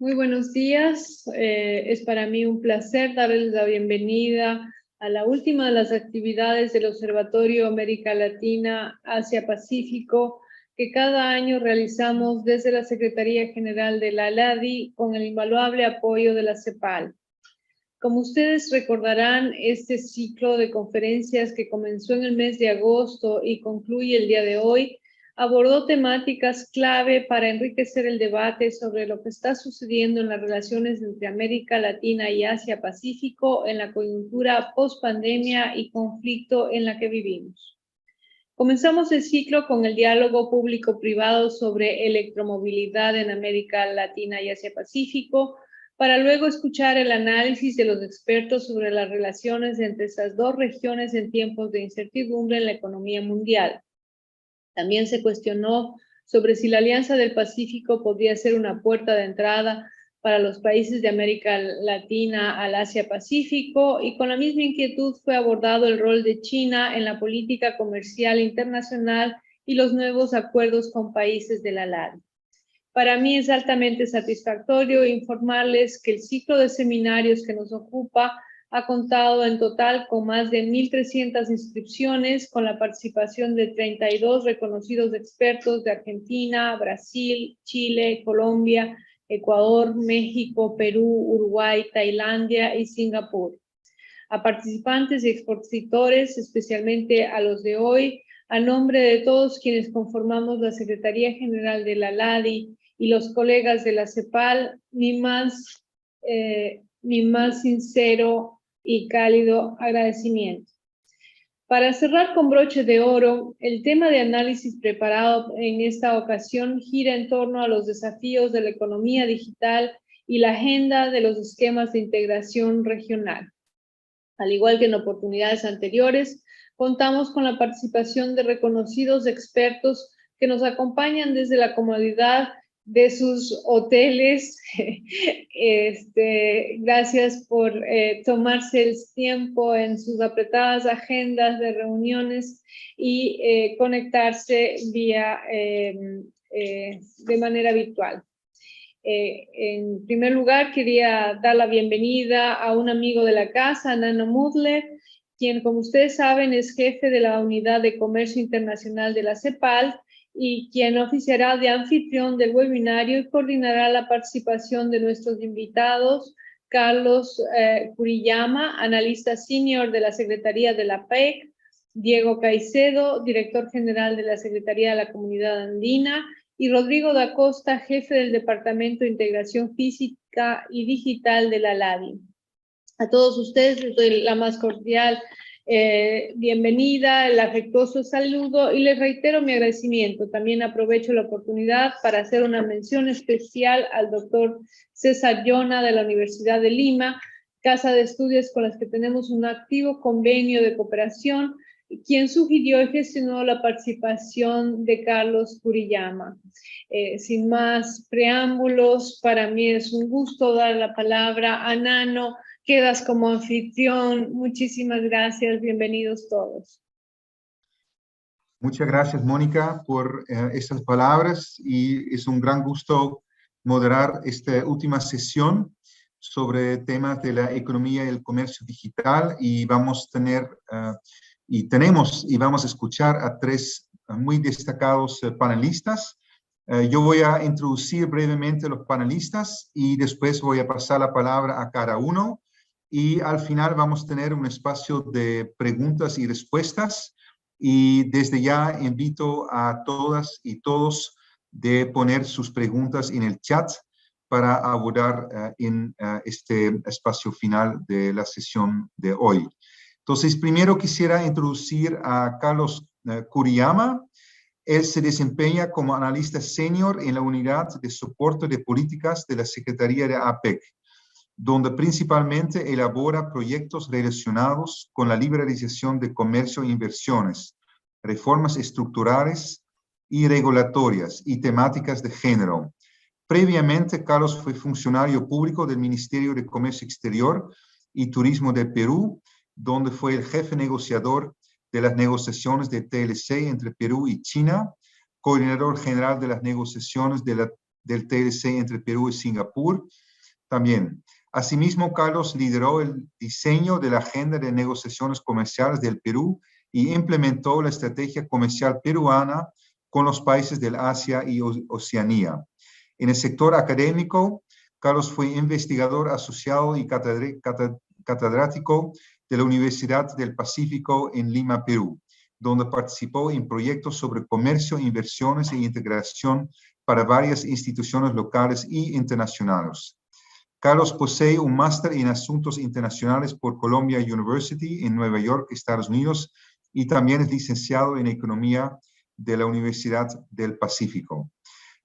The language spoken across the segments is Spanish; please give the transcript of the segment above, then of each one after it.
Muy buenos días. Es para mí un placer darles la bienvenida a la última de las actividades del Observatorio América Latina, Asia Pacífico, que cada año realizamos desde la Secretaría General de la ALADI con el invaluable apoyo de la CEPAL. Como ustedes recordarán, este ciclo de conferencias que comenzó en el mes de agosto y concluye el día de hoy, abordó temáticas clave para enriquecer el debate sobre lo que está sucediendo en las relaciones entre América Latina y Asia-Pacífico en la coyuntura post-pandemia y conflicto en la que vivimos. Comenzamos el ciclo con el diálogo público-privado sobre electromovilidad en América Latina y Asia-Pacífico, para luego escuchar el análisis de los expertos sobre las relaciones entre estas dos regiones en tiempos de incertidumbre en la economía mundial. También se cuestionó sobre si la Alianza del Pacífico podría ser una puerta de entrada para los países de América Latina al Asia-Pacífico, y con la misma inquietud fue abordado el rol de China en la política comercial internacional y los nuevos acuerdos con países de la LAD. Para mí es altamente satisfactorio informarles que el ciclo de seminarios que nos ocupa ha contado en total con más de 1,300 inscripciones, con la participación de 32 reconocidos expertos de Argentina, Brasil, Chile, Colombia, Ecuador, México, Perú, Uruguay, Tailandia y Singapur. A participantes y expositores, especialmente a los de hoy, a nombre de todos quienes conformamos la Secretaría General de la LADI y los colegas de la CEPAL, mi más sincero y cálido agradecimiento. Para cerrar con broche de oro, el tema de análisis preparado en esta ocasión gira en torno a los desafíos de la economía digital y la agenda de los esquemas de integración regional. Al igual que en oportunidades anteriores, contamos con la participación de reconocidos expertos que nos acompañan desde la comodidad de sus hoteles. Gracias por tomarse el tiempo en sus apretadas agendas de reuniones y conectarse vía de manera virtual. En primer lugar, quería dar la bienvenida a un amigo de la casa, Nano Mudler, quien, como ustedes saben, es jefe de la Unidad de Comercio Internacional de la CEPAL y quien oficiará de anfitrión del webinario y coordinará la participación de nuestros invitados, Carlos Kuriyama, analista senior de la Secretaría de la PEC, Diego Caicedo, director general de la Secretaría de la Comunidad Andina, y Rodrigo da Costa, jefe del Departamento de Integración Física y Digital de la LADI. A todos ustedes les doy la más cordial bienvenida, el afectuoso saludo y les reitero mi agradecimiento. También aprovecho la oportunidad para hacer una mención especial al doctor César Llona de la Universidad de Lima, casa de estudios con las que tenemos un activo convenio de cooperación, quien sugirió y gestionó la participación de Carlos Kuriyama. Sin más preámbulos, para mí es un gusto dar la palabra a Nano. Quedas como anfitrión. Muchísimas gracias. Bienvenidos todos. Muchas gracias, Mónica, por estas palabras, y es un gran gusto moderar esta última sesión sobre temas de la economía y el comercio digital, y vamos a tener y vamos a escuchar a tres muy destacados panelistas. Yo voy a introducir brevemente a los panelistas y después voy a pasar la palabra a cada uno, y al final vamos a tener un espacio de preguntas y respuestas, y desde ya invito a todas y todos de poner sus preguntas en el chat para abordar en este espacio final de la sesión de hoy. Entonces, primero quisiera introducir a Carlos Kuriyama. Él se desempeña como analista senior en la unidad de soporte de políticas de la Secretaría de APEC, donde principalmente elabora proyectos relacionados con la liberalización de comercio e inversiones, reformas estructurales y regulatorias y temáticas de género. Previamente, Carlos fue funcionario público del Ministerio de Comercio Exterior y Turismo de Perú, donde fue el jefe negociador de las negociaciones de TLC entre Perú y China, coordinador general de las negociaciones de la del TLC entre Perú y Singapur. También, asimismo, Carlos lideró el diseño de la agenda de negociaciones comerciales del Perú y implementó la estrategia comercial peruana con los países del Asia y Oceanía. En el sector académico, Carlos fue investigador asociado y catedrático de la Universidad del Pacífico en Lima, Perú, donde participó en proyectos sobre comercio, inversiones e integración para varias instituciones locales y internacionales. Carlos posee un máster en Asuntos Internacionales por Columbia University en Nueva York, Estados Unidos, y también es licenciado en Economía de la Universidad del Pacífico.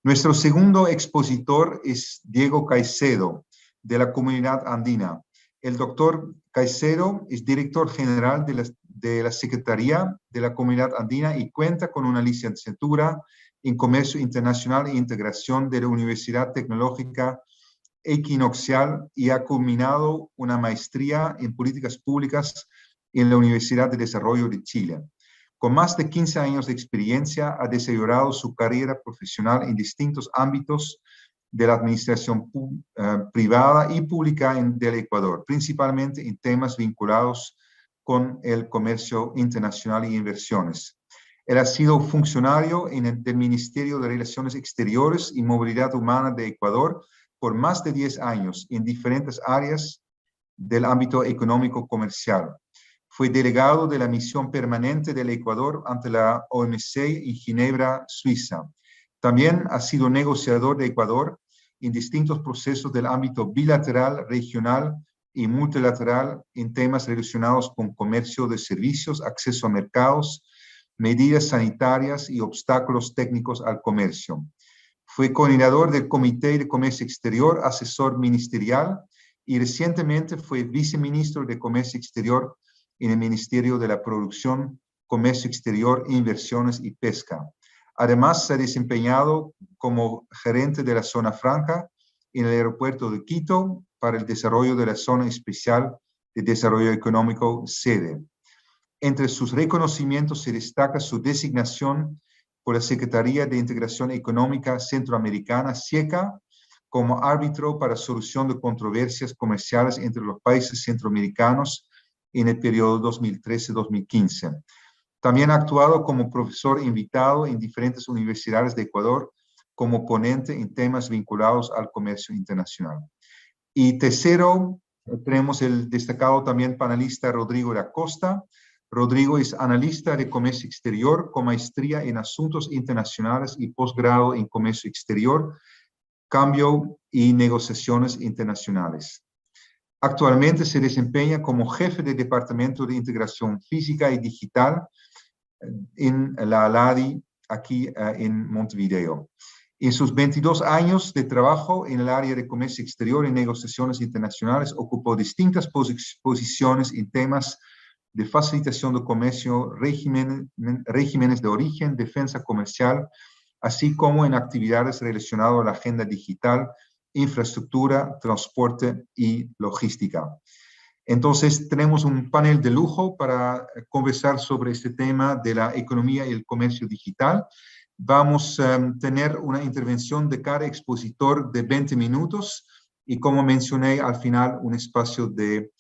Nuestro segundo expositor es Diego Caicedo, de la Comunidad Andina. El doctor Caicedo es director general de la Secretaría de la Comunidad Andina y cuenta con una licenciatura en Comercio Internacional e Integración de la Universidad Tecnológica Equinoccial y ha culminado una maestría en Políticas Públicas en la Universidad de Desarrollo de Chile. Con más de 15 años de experiencia, ha desarrollado su carrera profesional en distintos ámbitos de la administración privada y pública del Ecuador, principalmente en temas vinculados con el comercio internacional e inversiones. Él ha sido funcionario del Ministerio de Relaciones Exteriores y Movilidad Humana de Ecuador por más de 10 años en diferentes áreas del ámbito económico comercial. Fue delegado de la misión permanente del Ecuador ante la OMC en Ginebra, Suiza. También ha sido negociador de Ecuador en distintos procesos del ámbito bilateral, regional y multilateral en temas relacionados con comercio de servicios, acceso a mercados, medidas sanitarias y obstáculos técnicos al comercio. Fue coordinador del Comité de Comercio Exterior, asesor ministerial y recientemente fue viceministro de Comercio Exterior en el Ministerio de la Producción, Comercio Exterior, Inversiones y Pesca. Además, se ha desempeñado como gerente de la Zona Franca en el aeropuerto de Quito para el desarrollo de la Zona Especial de Desarrollo Económico, SEDE. Entre sus reconocimientos se destaca su designación por la Secretaría de Integración Económica Centroamericana, SIECA, como árbitro para solución de controversias comerciales entre los países centroamericanos en el periodo 2013-2015. También ha actuado como profesor invitado en diferentes universidades de Ecuador como ponente en temas vinculados al comercio internacional. Y tercero, tenemos el destacado también panelista Rodrigo da Costa. Rodrigo es analista de comercio exterior con maestría en asuntos internacionales y posgrado en comercio exterior, cambio y negociaciones internacionales. Actualmente se desempeña como jefe del Departamento de Integración Física y Digital en la ALADI, aquí en Montevideo. En sus 22 años de trabajo en el área de comercio exterior y negociaciones internacionales, ocupó distintas posiciones en temas de facilitación de comercio, regímenes de origen, defensa comercial, así como en actividades relacionadas a la agenda digital, infraestructura, transporte y logística. Entonces, tenemos un panel de lujo para conversar sobre este tema de la economía y el comercio digital. Vamos a tener una intervención de cada expositor de 20 minutos y, como mencioné, al final un espacio de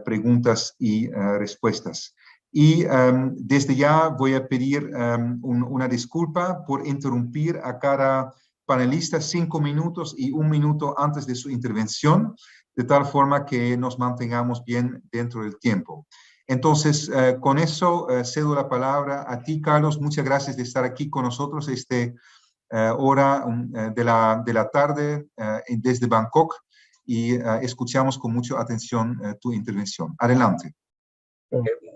preguntas y respuestas. Y desde ya voy a pedir una disculpa por interrumpir a cada panelista 5 minutos y 1 minuto antes de su intervención, de tal forma que nos mantengamos bien dentro del tiempo. Entonces, con eso cedo la palabra a ti, Carlos. Muchas gracias de estar aquí con nosotros hora de la tarde desde Bangkok y escuchamos con mucha atención tu intervención. Adelante.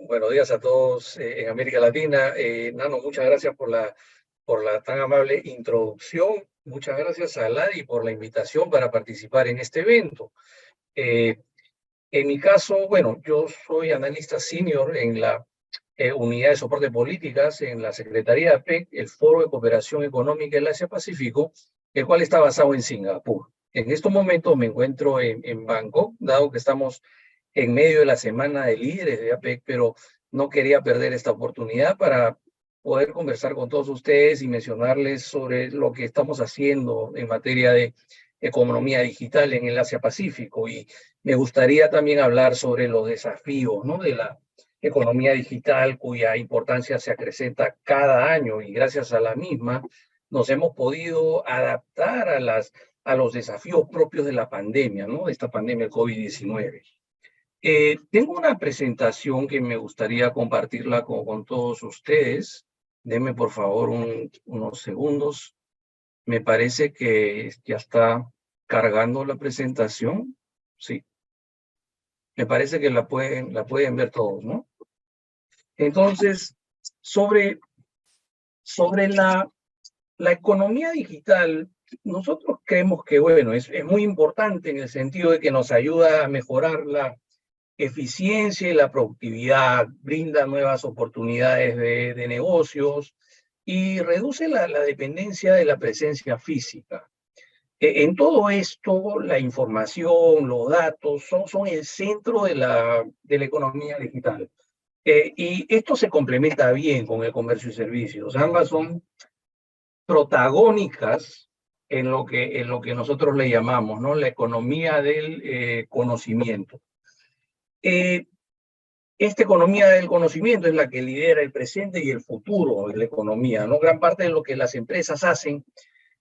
Buenos días a todos en América Latina. Nano, muchas gracias por la tan amable introducción. Muchas gracias a Ladi por la invitación para participar en este evento. En mi caso, bueno, yo soy analista senior en la Unidad de Soporte de Políticas en la Secretaría de APEC, el Foro de Cooperación Económica del Asia-Pacífico, el cual está basado en Singapur. En estos momentos me encuentro en Bangkok, dado que estamos en medio de la Semana de Líderes de APEC, pero no quería perder esta oportunidad para poder conversar con todos ustedes y mencionarles sobre lo que estamos haciendo en materia de economía digital en el Asia-Pacífico. Y me gustaría también hablar sobre los desafíos, ¿no?, de la economía digital, cuya importancia se acrecenta cada año, y gracias a la misma nos hemos podido adaptar a los desafíos propios de la pandemia, ¿no?, de esta pandemia, el COVID-19. Tengo una presentación que me gustaría compartirla con todos ustedes. Denme por favor unos segundos. Me parece que ya está cargando la presentación. Sí. Me parece que la pueden ver todos, ¿no? Entonces, sobre la economía digital, nosotros creemos que, bueno, es muy importante en el sentido de que nos ayuda a mejorar la eficiencia y la productividad, brinda nuevas oportunidades de negocios y reduce la dependencia de la presencia física. En todo esto, la información, los datos son el centro de la economía digital. Y esto se complementa bien con el comercio y servicios. Ambas son protagónicas en lo que nosotros le llamamos, ¿no?, la economía del conocimiento. Esta economía del conocimiento es la que lidera el presente y el futuro de la economía, ¿no? Gran parte de lo que las empresas hacen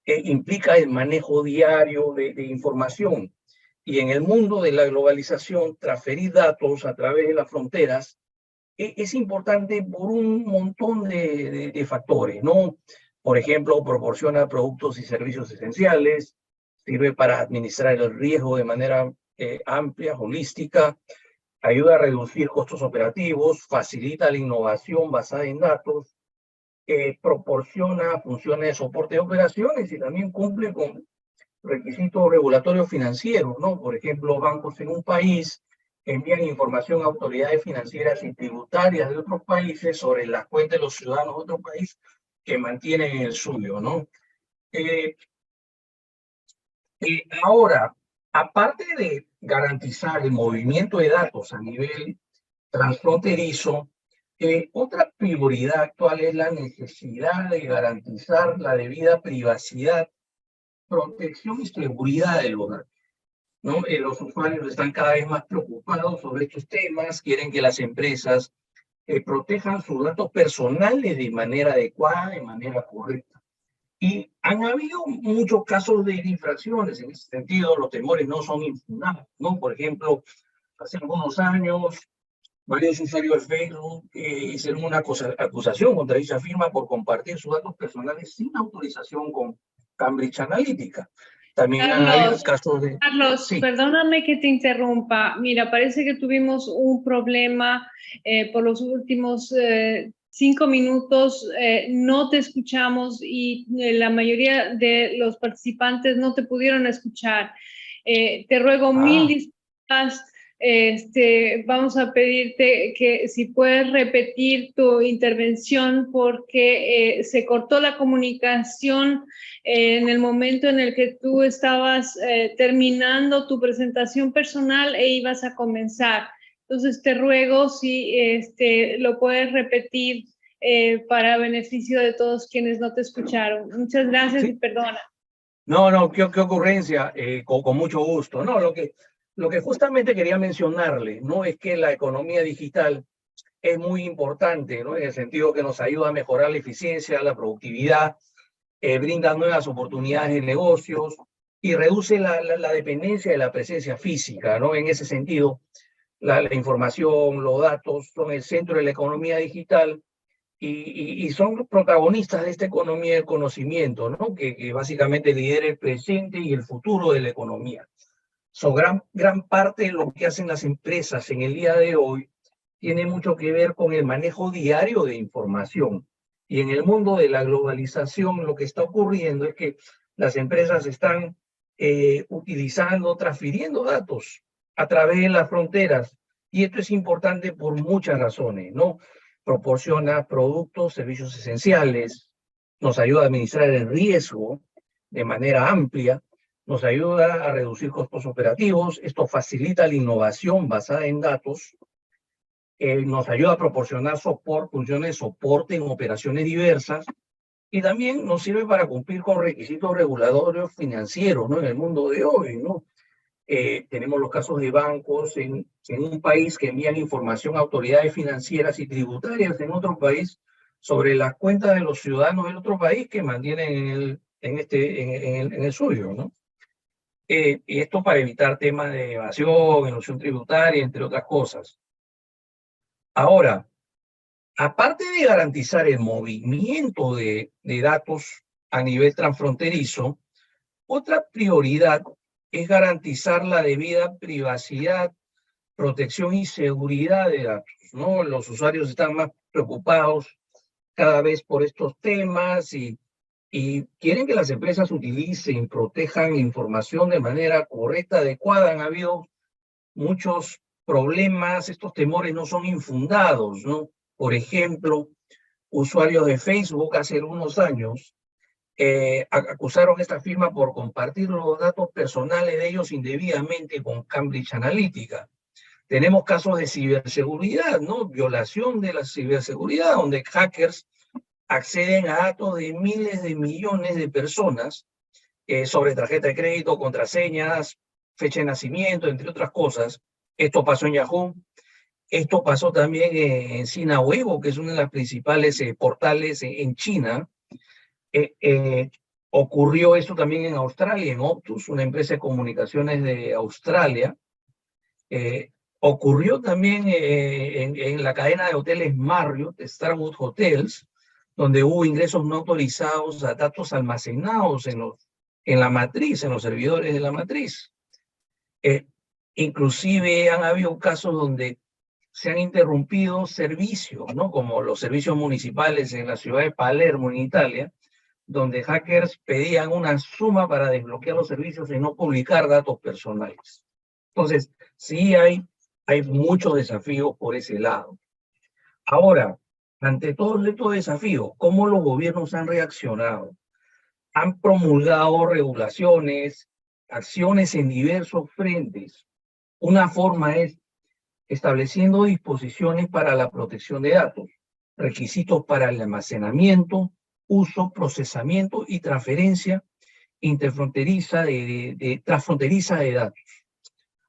implica el manejo diario de información. Y en el mundo de la globalización, transferir datos a través de las fronteras es importante por un montón de factores, ¿no? Por ejemplo, proporciona productos y servicios esenciales, sirve para administrar el riesgo de manera amplia, holística, ayuda a reducir costos operativos, facilita la innovación basada en datos, proporciona funciones de soporte de operaciones y también cumple con requisitos regulatorios financieros, ¿no? Por ejemplo, bancos en un país envían información a autoridades financieras y tributarias de otros países sobre las cuentas de los ciudadanos de otro país que mantienen el suyo, ¿no? Ahora, aparte de garantizar el movimiento de datos a nivel transfronterizo, otra prioridad actual es la necesidad de garantizar la debida privacidad, protección y seguridad del hogar, ¿no? Los usuarios están cada vez más preocupados sobre estos temas, quieren que las empresas protejan sus datos personales de manera adecuada, de manera correcta. Y han habido muchos casos de infracciones en ese sentido, los temores no son infundados, ¿no? Por ejemplo, hace algunos años, varios usuarios de Facebook hicieron una acusación contra dicha firma por compartir sus datos personales sin autorización con Cambridge Analytica. También han habido casos de... Carlos, sí, perdóname que te interrumpa. Mira, parece que tuvimos un problema por los últimos 5 minutos. No te escuchamos y la mayoría de los participantes no te pudieron escuchar. Te ruego mil disculpas. Vamos a pedirte que si puedes repetir tu intervención porque se cortó la comunicación en el momento en el que tú estabas terminando tu presentación personal e ibas a comenzar. Entonces te ruego si lo puedes repetir para beneficio de todos quienes no te escucharon. Muchas gracias, sí, y perdona. No, qué ocurrencia, con mucho gusto. No, lo que justamente quería mencionarle, ¿no?, es que la economía digital es muy importante, ¿no?, en el sentido que nos ayuda a mejorar la eficiencia, la productividad, brinda nuevas oportunidades de negocios y reduce la dependencia de la presencia física, ¿no? En ese sentido, la información, los datos son el centro de la economía digital y son protagonistas de esta economía del conocimiento, ¿no?, que básicamente lidera el presente y el futuro de la economía. Gran parte de lo que hacen las empresas en el día de hoy tiene mucho que ver con el manejo diario de información. Y en el mundo de la globalización lo que está ocurriendo es que las empresas están transfiriendo datos a través de las fronteras. Y esto es importante por muchas razones, ¿no? Proporciona productos, servicios esenciales, nos ayuda a administrar el riesgo de manera amplia, nos ayuda a reducir costos operativos, esto facilita la innovación basada en datos, nos ayuda a proporcionar funciones de soporte en operaciones diversas, y también nos sirve para cumplir con requisitos regulatorios financieros, ¿no? En el mundo de hoy, ¿no? Tenemos los casos de bancos en un país que envían información a autoridades financieras y tributarias en otro país sobre las cuentas de los ciudadanos del otro país que mantienen en el suyo, ¿no? Y esto para evitar temas de evasión, elusión tributaria, entre otras cosas. Ahora, aparte de garantizar el movimiento de datos a nivel transfronterizo, otra prioridad es garantizar la debida privacidad, protección y seguridad de datos, ¿no? Los usuarios están más preocupados cada vez por estos temas y quieren que las empresas utilicen, protejan información de manera correcta, adecuada. Han habido muchos problemas, estos temores no son infundados, ¿no? Por ejemplo, usuarios de Facebook hace unos años acusaron a esta firma por compartir los datos personales de ellos indebidamente con Cambridge Analytica. Tenemos casos de ciberseguridad, ¿no? Violación de la ciberseguridad, donde hackers acceden a datos de miles de millones de personas sobre tarjeta de crédito, contraseñas, fecha de nacimiento, entre otras cosas. Esto pasó en Yahoo. Esto pasó también en Sina Weibo, que es uno de los principales portales en China. Ocurrió esto también en Australia, en Optus, una empresa de comunicaciones de Australia. Ocurrió también en la cadena de hoteles Marriott, Starwood Hotels, donde hubo ingresos no autorizados a datos almacenados en la matriz, en los servidores de la matriz. Inclusive han habido casos donde se han interrumpido servicios, ¿no? Como los servicios municipales en la ciudad de Palermo, en Italia, donde hackers pedían una suma para desbloquear los servicios y no publicar datos personales. Entonces, sí hay muchos desafíos por ese lado. Ahora, ante todos estos desafíos, ¿cómo los gobiernos han reaccionado? Han promulgado regulaciones, acciones en diversos frentes. Una forma es estableciendo disposiciones para la protección de datos, requisitos para el almacenamiento, uso, procesamiento y transferencia interfronteriza transfronteriza de datos.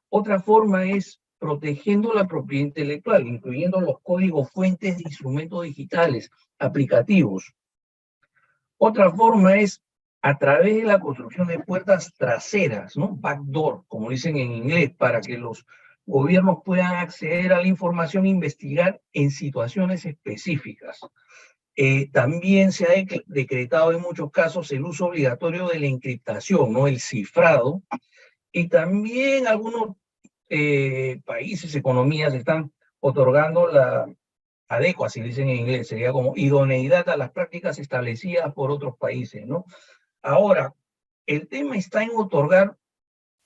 Otra forma es protegiendo la propiedad intelectual, incluyendo los códigos fuentes de instrumentos digitales, aplicativos. Otra forma es a través de la construcción de puertas traseras, ¿no? Backdoor, como dicen en inglés, para que los gobiernos puedan acceder a la información e investigar en situaciones específicas. También se ha decretado en muchos casos el uso obligatorio de la encriptación, ¿no? El cifrado, y también algunos países, economías están otorgando la adecua, si dicen en inglés, sería como idoneidad a las prácticas establecidas por otros países, ¿no? Ahora, el tema está en otorgar,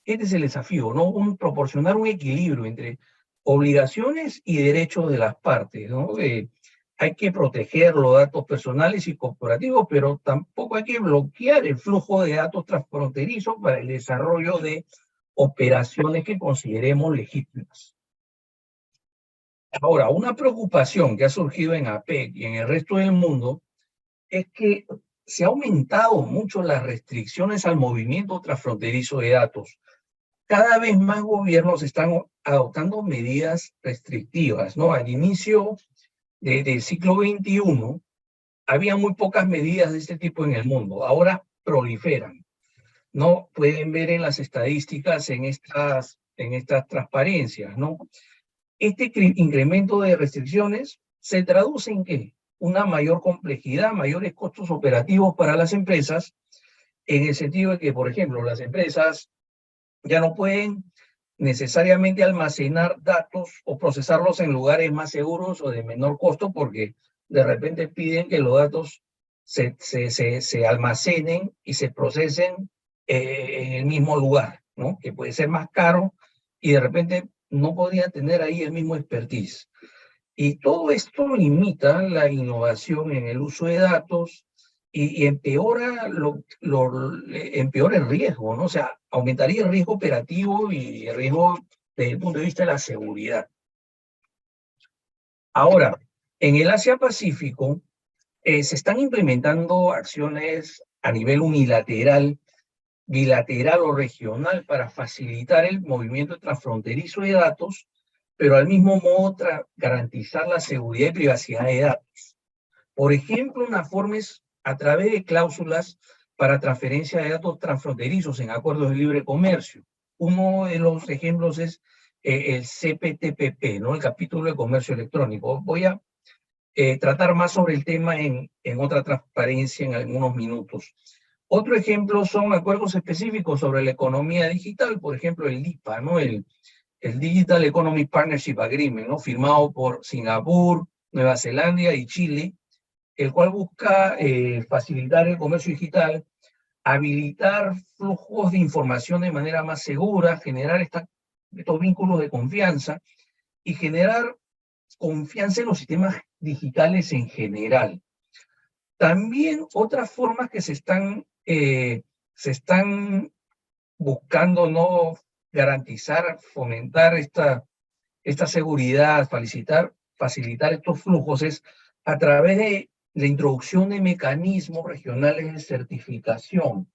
este es el desafío, ¿no? Proporcionar un equilibrio entre obligaciones y derechos de las partes, ¿no? Hay que proteger los datos personales y corporativos, pero tampoco hay que bloquear el flujo de datos transfronterizos para el desarrollo de operaciones que consideremos legítimas. Ahora, una preocupación que ha surgido en APEC y en el resto del mundo es que se ha aumentado mucho las restricciones al movimiento transfronterizo de datos. Cada vez más gobiernos están adoptando medidas restrictivas, ¿no? Al inicio del siglo XXI había muy pocas medidas de este tipo en el mundo. Ahora proliferan, ¿no? Pueden ver en las estadísticas en estas transparencias, ¿no? Este incremento de restricciones se traduce en ¿qué? Una mayor complejidad, mayores costos operativos para las empresas, en el sentido de que, por ejemplo, las empresas ya no pueden necesariamente almacenar datos o procesarlos en lugares más seguros o de menor costo, porque de repente piden que los datos se almacenen y se procesen en el mismo lugar, ¿no? Que puede ser más caro y de repente no podía tener ahí el mismo expertise. Y todo esto limita la innovación en el uso de datos y empeora el riesgo, ¿no? O sea, aumentaría el riesgo operativo y el riesgo desde el punto de vista de la seguridad. Ahora, en el Asia-Pacífico se están implementando acciones a nivel unilateral, bilateral o regional para facilitar el movimiento transfronterizo de datos, pero al mismo modo garantizar la seguridad y privacidad de datos. Por ejemplo, una forma es a través de cláusulas para transferencia de datos transfronterizos en acuerdos de libre comercio. Uno de los ejemplos es el CPTPP, ¿no? El capítulo de comercio electrónico. Voy a tratar más sobre el tema en otra transparencia en algunos minutos. Otro ejemplo son acuerdos específicos sobre la economía digital, por ejemplo el DIPA, ¿no? El Digital Economic Partnership Agreement, ¿no? Firmado por Singapur, Nueva Zelanda y Chile, el cual busca facilitar el comercio digital, habilitar flujos de información de manera más segura, generar estos vínculos de confianza y generar confianza en los sistemas digitales en general. También otras formas que se están buscando, ¿no?, garantizar, fomentar esta seguridad, facilitar estos flujos es a través de la introducción de mecanismos regionales de certificación,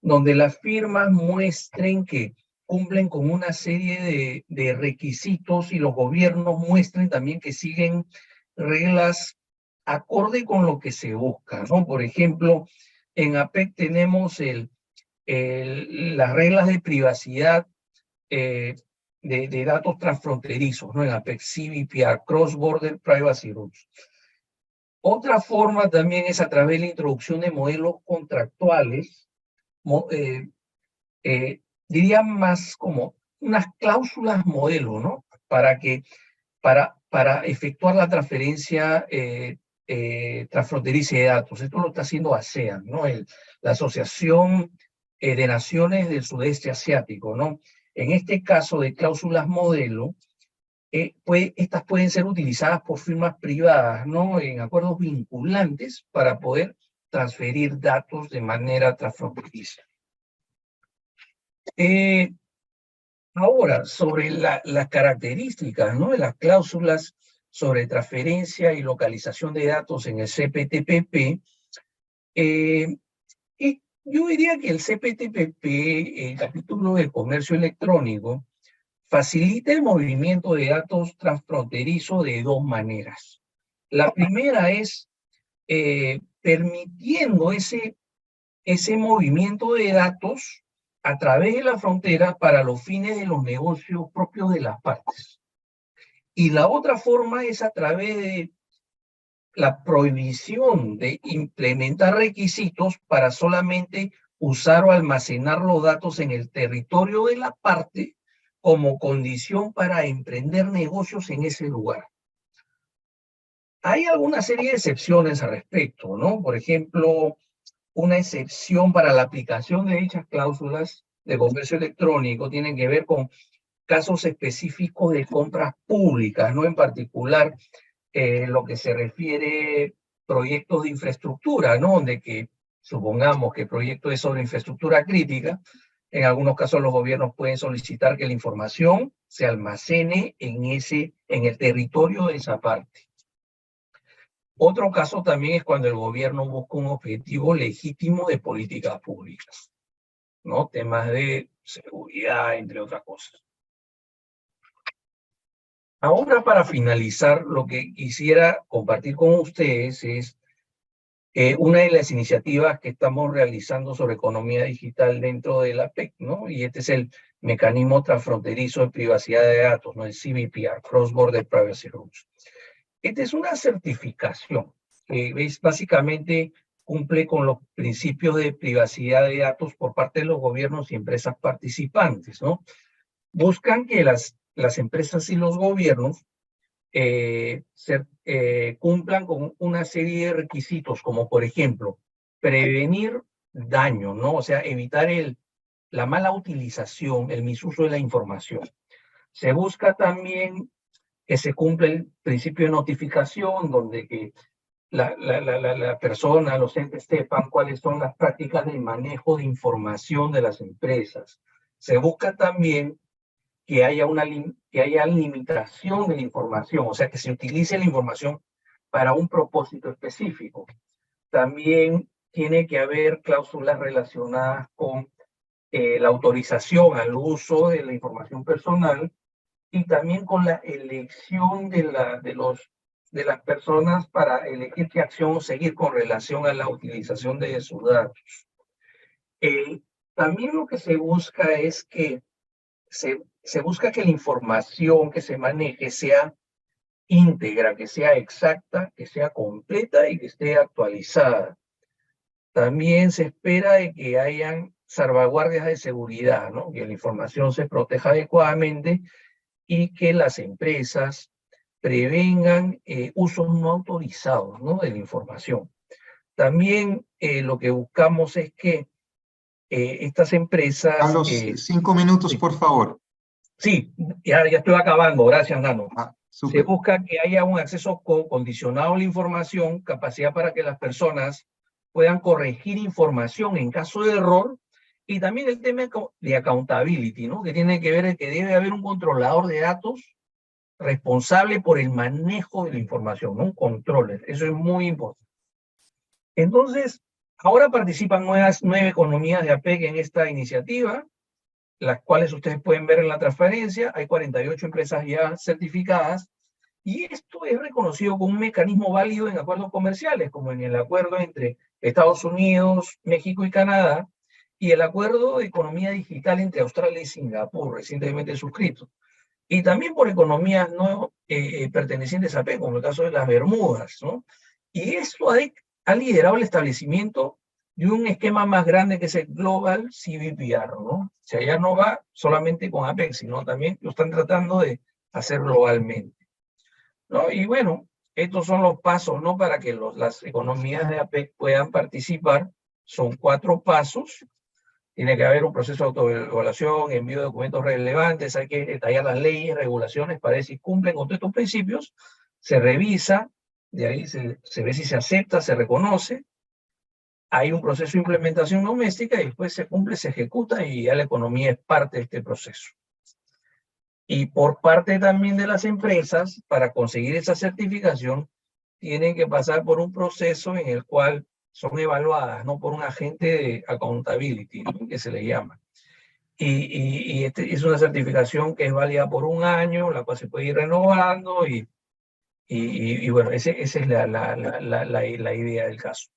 donde las firmas muestren que cumplen con una serie de requisitos y los gobiernos muestren también que siguen reglas acorde con lo que se busca, ¿no? Por ejemplo, en APEC tenemos las reglas de privacidad de datos transfronterizos, ¿no? En APEC CBPR, Cross Border Privacy Rules. Otra forma también es a través de la introducción de modelos contractuales, diría más como unas cláusulas modelo, ¿no? Para efectuar la transferencia transfronteriza de datos. Esto lo está haciendo ASEAN, ¿no? La Asociación de Naciones del Sudeste Asiático, ¿no? En este caso de cláusulas modelo, estas pueden ser utilizadas por firmas privadas, ¿no? En acuerdos vinculantes para poder transferir datos de manera transfronteriza. Ahora, sobre las características, ¿no?, de las cláusulas sobre transferencia y localización de datos en el CPTPP, y yo diría que el CPTPP, el capítulo de comercio electrónico, facilita el movimiento de datos transfronterizo de dos maneras. La primera es permitiendo ese movimiento de datos a través de la frontera para los fines de los negocios propios de las partes. Y la otra forma es a través de la prohibición de implementar requisitos para solamente usar o almacenar los datos en el territorio de la parte como condición para emprender negocios en ese lugar. Hay alguna serie de excepciones al respecto, ¿no? Por ejemplo, una excepción para la aplicación de dichas cláusulas de comercio electrónico tienen que ver con casos específicos de compras públicas, ¿no? En particular, lo que se refiere a proyectos de infraestructura, ¿no? Donde que supongamos que el proyecto es sobre infraestructura crítica, en algunos casos los gobiernos pueden solicitar que la información se almacene en el territorio de esa parte. Otro caso también es cuando el gobierno busca un objetivo legítimo de políticas públicas, ¿no? Temas de seguridad, entre otras cosas. Ahora, para finalizar, lo que quisiera compartir con ustedes es una de las iniciativas que estamos realizando sobre economía digital dentro de la APEC, ¿no? Y este es el mecanismo transfronterizo de privacidad de datos, ¿no? El CBPR, Cross Border Privacy Rules. Esta es una certificación que básicamente cumple con los principios de privacidad de datos por parte de los gobiernos y empresas participantes, ¿no? Buscan que las empresas y los gobiernos cumplan con una serie de requisitos, como por ejemplo, prevenir daño, ¿no? O sea, evitar la mala utilización, el misuso de la información. Se busca también que se cumpla el principio de notificación, donde que la persona, los entes sepan cuáles son las prácticas de manejo de información de las empresas. Se busca también que haya limitación de la información, o sea, que se utilice la información para un propósito específico. También tiene que haber cláusulas relacionadas con la autorización al uso de la información personal y también con la elección de las personas para elegir qué acción seguir con relación a la utilización de sus datos. También lo que se busca es que se busca que la información que se maneje sea íntegra, que sea exacta, que sea completa y que esté actualizada. También se espera de que hayan salvaguardias de seguridad, ¿no? Que la información se proteja adecuadamente y que las empresas prevengan usos no autorizados, ¿no? De la información. También lo que buscamos es que estas empresas... Carlos, 5 minutos, sí, por favor. sí, ya estoy acabando, gracias, Nano. Se Súper. busca que haya un acceso condicionado a la información, capacidad para que las personas puedan corregir información en caso de error, y también el tema de accountability, ¿no? Que tiene que ver que debe haber un controlador de datos responsable por el manejo de la información, ¿no? Un controller, eso es muy importante. Entonces, ahora participan 9 economías de APEC en esta iniciativa, las cuales ustedes pueden ver en la transparencia. Hay 48 empresas ya certificadas, y esto es reconocido como un mecanismo válido en acuerdos comerciales, como en el acuerdo entre Estados Unidos, México y Canadá, y el acuerdo de economía digital entre Australia y Singapur, recientemente suscrito. Y también por economías no pertenecientes a PEC, como el caso de las Bermudas, ¿no? Y esto ha liderado el establecimiento de un esquema más grande que es el Global CBPR, ¿no? O sea, ya no va solamente con APEC, sino también lo están tratando de hacer globalmente, ¿no? Y bueno, estos son los pasos, ¿no? Para que las economías de APEC puedan participar. Son 4 pasos. Tiene que haber un proceso de autoevaluación, envío de documentos relevantes, hay que detallar las leyes, regulaciones para ver si cumplen con todos estos principios. Se revisa, de ahí se ve si se acepta, se reconoce. Hay un proceso de implementación doméstica y después se cumple, se ejecuta y ya la economía es parte de este proceso. Y por parte también de las empresas, para conseguir esa certificación, tienen que pasar por un proceso en el cual son evaluadas, ¿no? Por un agente de accountability, ¿no? Que se le llama. Y es una certificación que es válida por 1 año, la cual se puede ir renovando, y bueno, esa es la idea del caso.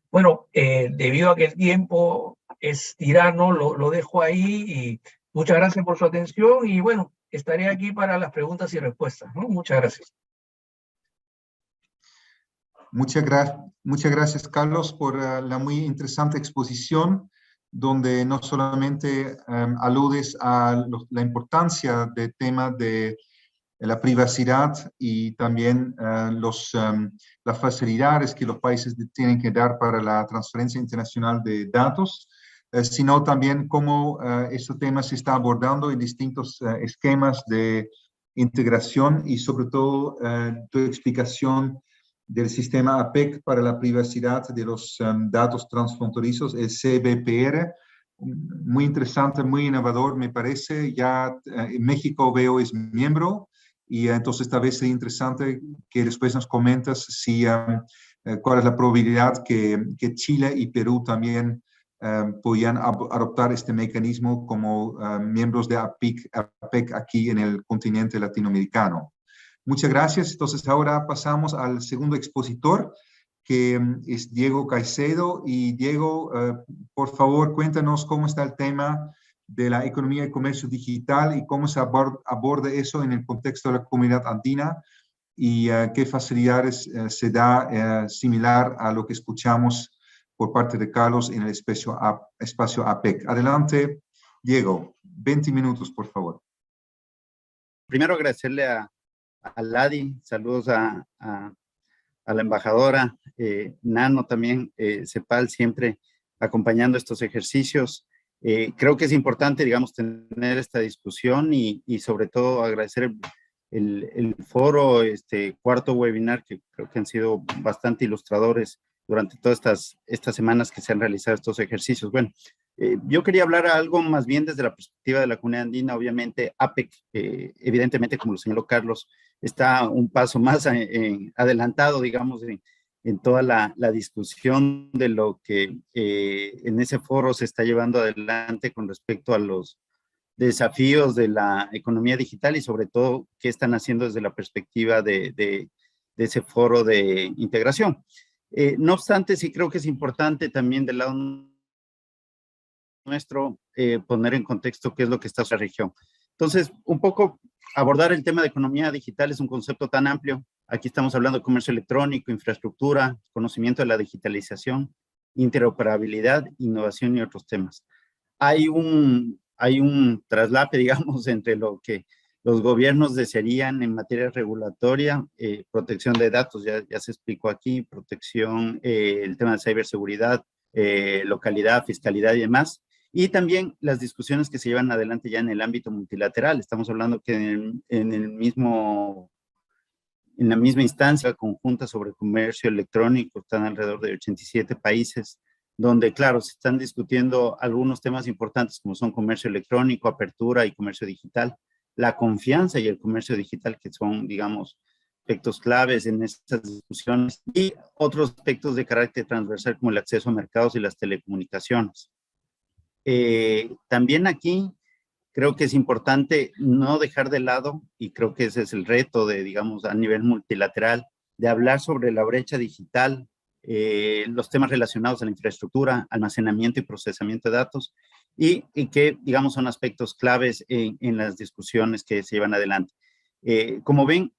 Bueno, debido a que el tiempo es tirano, lo dejo ahí, y muchas gracias por su atención, y bueno, estaré aquí para las preguntas y respuestas, ¿no? Muchas gracias. Muchas gracias, Carlos, por la muy interesante exposición, donde no solamente aludes a la importancia del tema de la privacidad y también las facilidades que los países tienen que dar para la transferencia internacional de datos, sino también cómo este tema se está abordando en distintos esquemas de integración, y sobre todo tu explicación del sistema APEC para la privacidad de los datos transfronterizos, el CBPR. Muy interesante, muy innovador, me parece. Ya en México veo es miembro, y entonces tal vez sería interesante que después nos comentas si, cuál es la probabilidad que Chile y Perú también podían adoptar este mecanismo como miembros de APEC aquí en el continente latinoamericano. Muchas gracias. Entonces ahora pasamos al segundo expositor, que es Diego Caicedo. Y Diego, por favor, cuéntanos cómo está el tema de la economía y comercio digital y cómo se aborda eso en el contexto de la comunidad andina, y qué facilidades se da similar a lo que escuchamos por parte de Carlos en el espacio APEC. Adelante, Diego. 20 minutos, por favor. Primero agradecerle a Ladi, saludos a la embajadora, Nano también, CEPAL siempre acompañando estos ejercicios. Creo que es importante, digamos, tener esta discusión, y sobre todo agradecer el foro, este cuarto webinar, que creo que han sido bastante ilustradores durante todas estas semanas que se han realizado estos ejercicios. Bueno, Yo quería hablar algo más bien desde la perspectiva de la comunidad andina. Obviamente, APEC, evidentemente, como lo señaló Carlos, está un paso más adelantado, digamos, en toda la discusión de lo que en ese foro se está llevando adelante con respecto a los desafíos de la economía digital y sobre todo qué están haciendo desde la perspectiva de ese foro de integración. No obstante, sí creo que es importante también del lado nuestro poner en contexto qué es lo que está en la región. Entonces, un poco abordar el tema de economía digital es un concepto tan amplio. Aquí estamos hablando de comercio electrónico, infraestructura, conocimiento de la digitalización, interoperabilidad, innovación y otros temas. Hay un traslape, digamos, entre lo que los gobiernos desearían en materia regulatoria, protección de datos, ya se explicó aquí, protección, el tema de ciberseguridad, localidad, fiscalidad y demás. Y también las discusiones que se llevan adelante ya en el ámbito multilateral. Estamos hablando que en la misma instancia conjunta sobre comercio electrónico están alrededor de 87 países, donde, claro, se están discutiendo algunos temas importantes como son comercio electrónico, apertura y comercio digital, la confianza y el comercio digital, que son, digamos, aspectos claves en estas discusiones, y otros aspectos de carácter transversal como el acceso a mercados y las telecomunicaciones. También aquí creo que es importante no dejar de lado, y creo que ese es el reto de, digamos, a nivel multilateral, de hablar sobre la brecha digital, los temas relacionados a la infraestructura, almacenamiento y procesamiento de datos, y que, digamos, son aspectos claves en las discusiones que se llevan adelante. Como ven,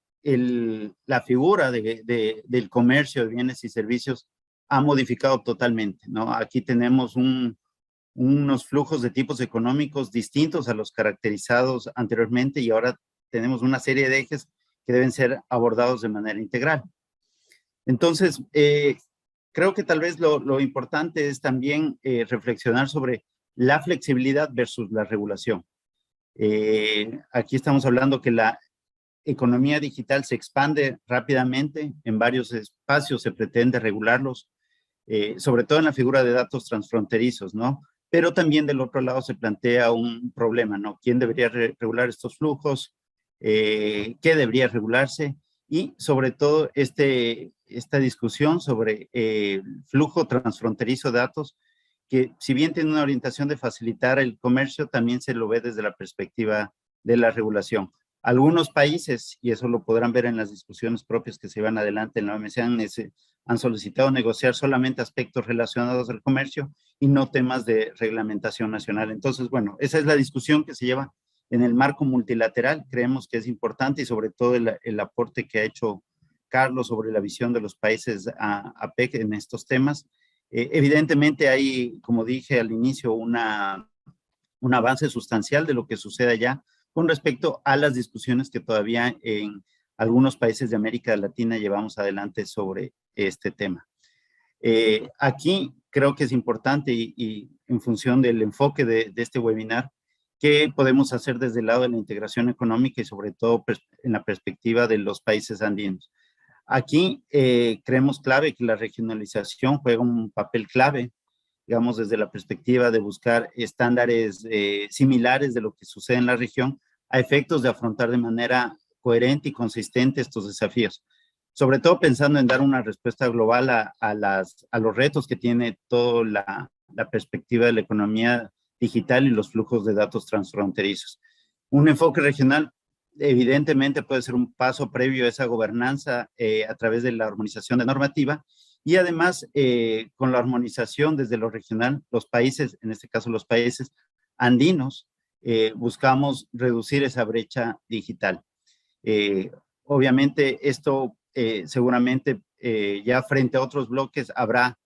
la figura del comercio de bienes y servicios ha modificado totalmente, ¿no? Aquí tenemos unos flujos de tipos económicos distintos a los caracterizados anteriormente y ahora tenemos una serie de ejes que deben ser abordados de manera integral. Entonces, creo que tal vez lo importante es también reflexionar sobre la flexibilidad versus la regulación. Aquí estamos hablando que la economía digital se expande rápidamente, en varios espacios se pretende regularlos, sobre todo en la figura de datos transfronterizos, ¿no? Pero también del otro lado se plantea un problema, ¿no? ¿Quién debería regular estos flujos? ¿Qué debería regularse? Y sobre todo esta discusión sobre el flujo transfronterizo de datos, que si bien tiene una orientación de facilitar el comercio, también se lo ve desde la perspectiva de la regulación. Algunos países, y eso lo podrán ver en las discusiones propias que se van adelante en la OMC, han solicitado negociar solamente aspectos relacionados al comercio y no temas de reglamentación nacional. Entonces, bueno, esa es la discusión que se lleva en el marco multilateral. Creemos que es importante y sobre todo el aporte que ha hecho Carlos sobre la visión de los países APEC en estos temas. Evidentemente hay, como dije al inicio, un avance sustancial de lo que sucede allá con respecto a las discusiones que todavía en algunos países de América Latina llevamos adelante sobre este tema. Aquí creo que es importante y en función del enfoque de este webinar, ¿qué podemos hacer desde el lado de la integración económica y sobre todo en la perspectiva de los países andinos? Aquí creemos clave que la regionalización juega un papel clave, digamos, desde la perspectiva de buscar estándares similares de lo que sucede en la región a efectos de afrontar de manera coherente y consistente estos desafíos. Sobre todo pensando en dar una respuesta global a los retos que tiene toda la perspectiva de la economía digital y los flujos de datos transfronterizos. Un enfoque regional evidentemente puede ser un paso previo a esa gobernanza a través de la armonización de normativa y además con la armonización desde lo regional, los países, en este caso los países andinos, buscamos reducir esa brecha digital. Obviamente esto seguramente ya frente a otros bloques habrá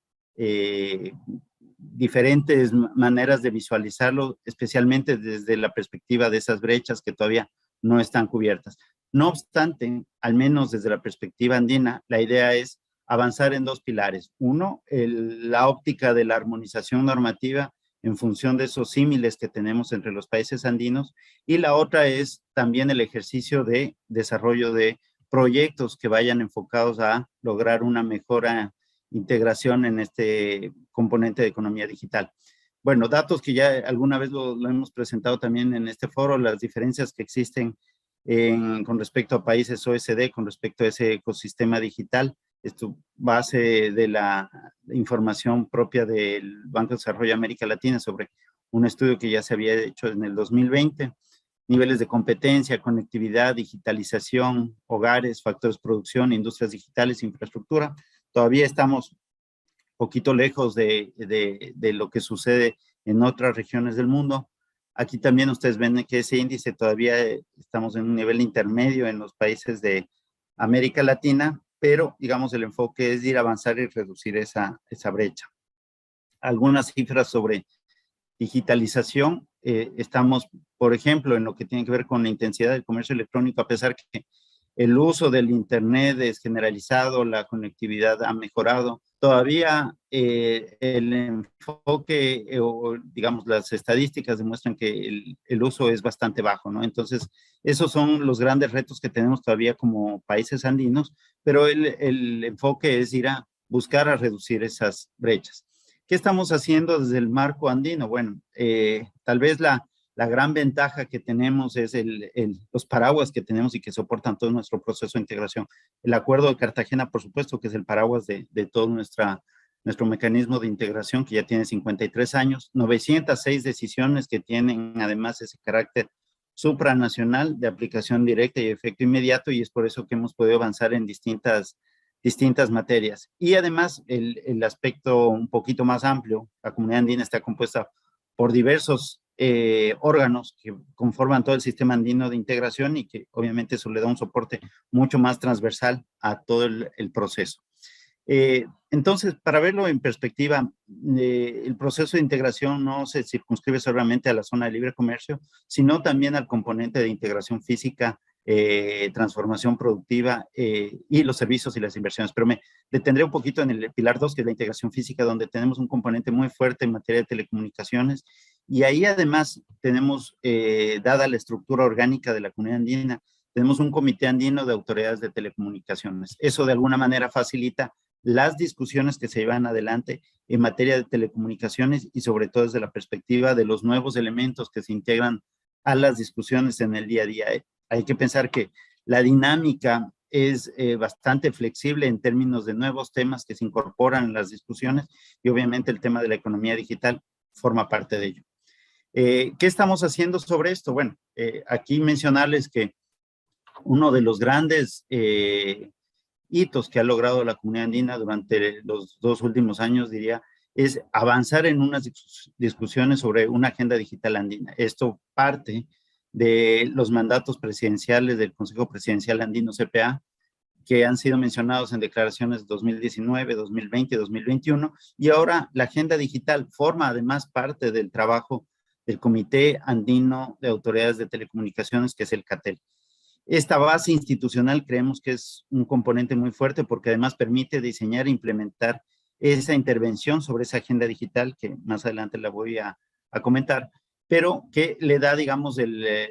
diferentes maneras de visualizarlo, especialmente desde la perspectiva de esas brechas que todavía no están cubiertas. No obstante, al menos desde la perspectiva andina, la idea es avanzar en dos pilares. Uno, la óptica de la armonización normativa en función de esos símiles que tenemos entre los países andinos, y la otra es también el ejercicio de desarrollo de proyectos que vayan enfocados a lograr una mejora integración en este componente de economía digital. bueno, datos que ya alguna vez lo hemos presentado también en este foro, las diferencias que existen con respecto a países OECD, con respecto a ese ecosistema digital. Esto base de la información propia del Banco de Desarrollo de América Latina sobre un estudio que ya se había hecho en el 2020. Niveles de competencia, conectividad, digitalización, hogares, factores de producción, industrias digitales, infraestructura. Todavía estamos poquito lejos de lo que sucede en otras regiones del mundo. Aquí también ustedes ven que ese índice todavía estamos en un nivel intermedio en los países de América Latina, pero digamos el enfoque es ir a avanzar y reducir esa brecha. Algunas cifras sobre digitalización. Estamos, por ejemplo, en lo que tiene que ver con la intensidad del comercio electrónico, a pesar que el uso del Internet es generalizado, la conectividad ha mejorado. Todavía el enfoque, o digamos, las estadísticas demuestran que el uso es bastante bajo, ¿no? Entonces, esos son los grandes retos que tenemos todavía como países andinos, pero el enfoque es ir a buscar a reducir esas brechas. ¿Qué estamos haciendo desde el marco andino? Bueno, tal vez la gran ventaja que tenemos es los paraguas que tenemos y que soportan todo nuestro proceso de integración. El Acuerdo de Cartagena, por supuesto, que es el paraguas de todo nuestro mecanismo de integración, que ya tiene 53 años, 906 decisiones que tienen además ese carácter supranacional de aplicación directa y efecto inmediato, y es por eso que hemos podido avanzar en distintas materias. Y además, el aspecto un poquito más amplio, la comunidad andina está compuesta por diversos órganos que conforman todo el sistema andino de integración y que obviamente eso le da un soporte mucho más transversal a todo el proceso. Entonces, para verlo en perspectiva, el proceso de integración no se circunscribe solamente a la zona de libre comercio, sino también al componente de integración física, transformación productiva y los servicios y las inversiones. Pero me detendré un poquito en el pilar 2, que es la integración física, donde tenemos un componente muy fuerte en materia de telecomunicaciones, y ahí además tenemos, dada la estructura orgánica de la comunidad andina, tenemos un comité andino de autoridades de telecomunicaciones. Eso de alguna manera facilita las discusiones que se llevan adelante en materia de telecomunicaciones y sobre todo desde la perspectiva de los nuevos elementos que se integran a las discusiones en el día a día. Hay que pensar que la dinámica es bastante flexible en términos de nuevos temas que se incorporan en las discusiones, y obviamente el tema de la economía digital forma parte de ello. ¿Qué estamos haciendo sobre esto? Bueno, aquí mencionarles que uno de los grandes hitos que ha logrado la comunidad andina durante los 2 últimos años, diría, es avanzar en unas discusiones sobre una agenda digital andina. Esto parte de los mandatos presidenciales del Consejo Presidencial Andino CPA, que han sido mencionados en declaraciones 2019, 2020 y 2021, y ahora la agenda digital forma además parte del trabajo del Comité Andino de Autoridades de Telecomunicaciones, que es el CATEL. Esta base institucional creemos que es un componente muy fuerte porque además permite diseñar e implementar esa intervención sobre esa agenda digital, que más adelante la voy a comentar, pero que le da, digamos,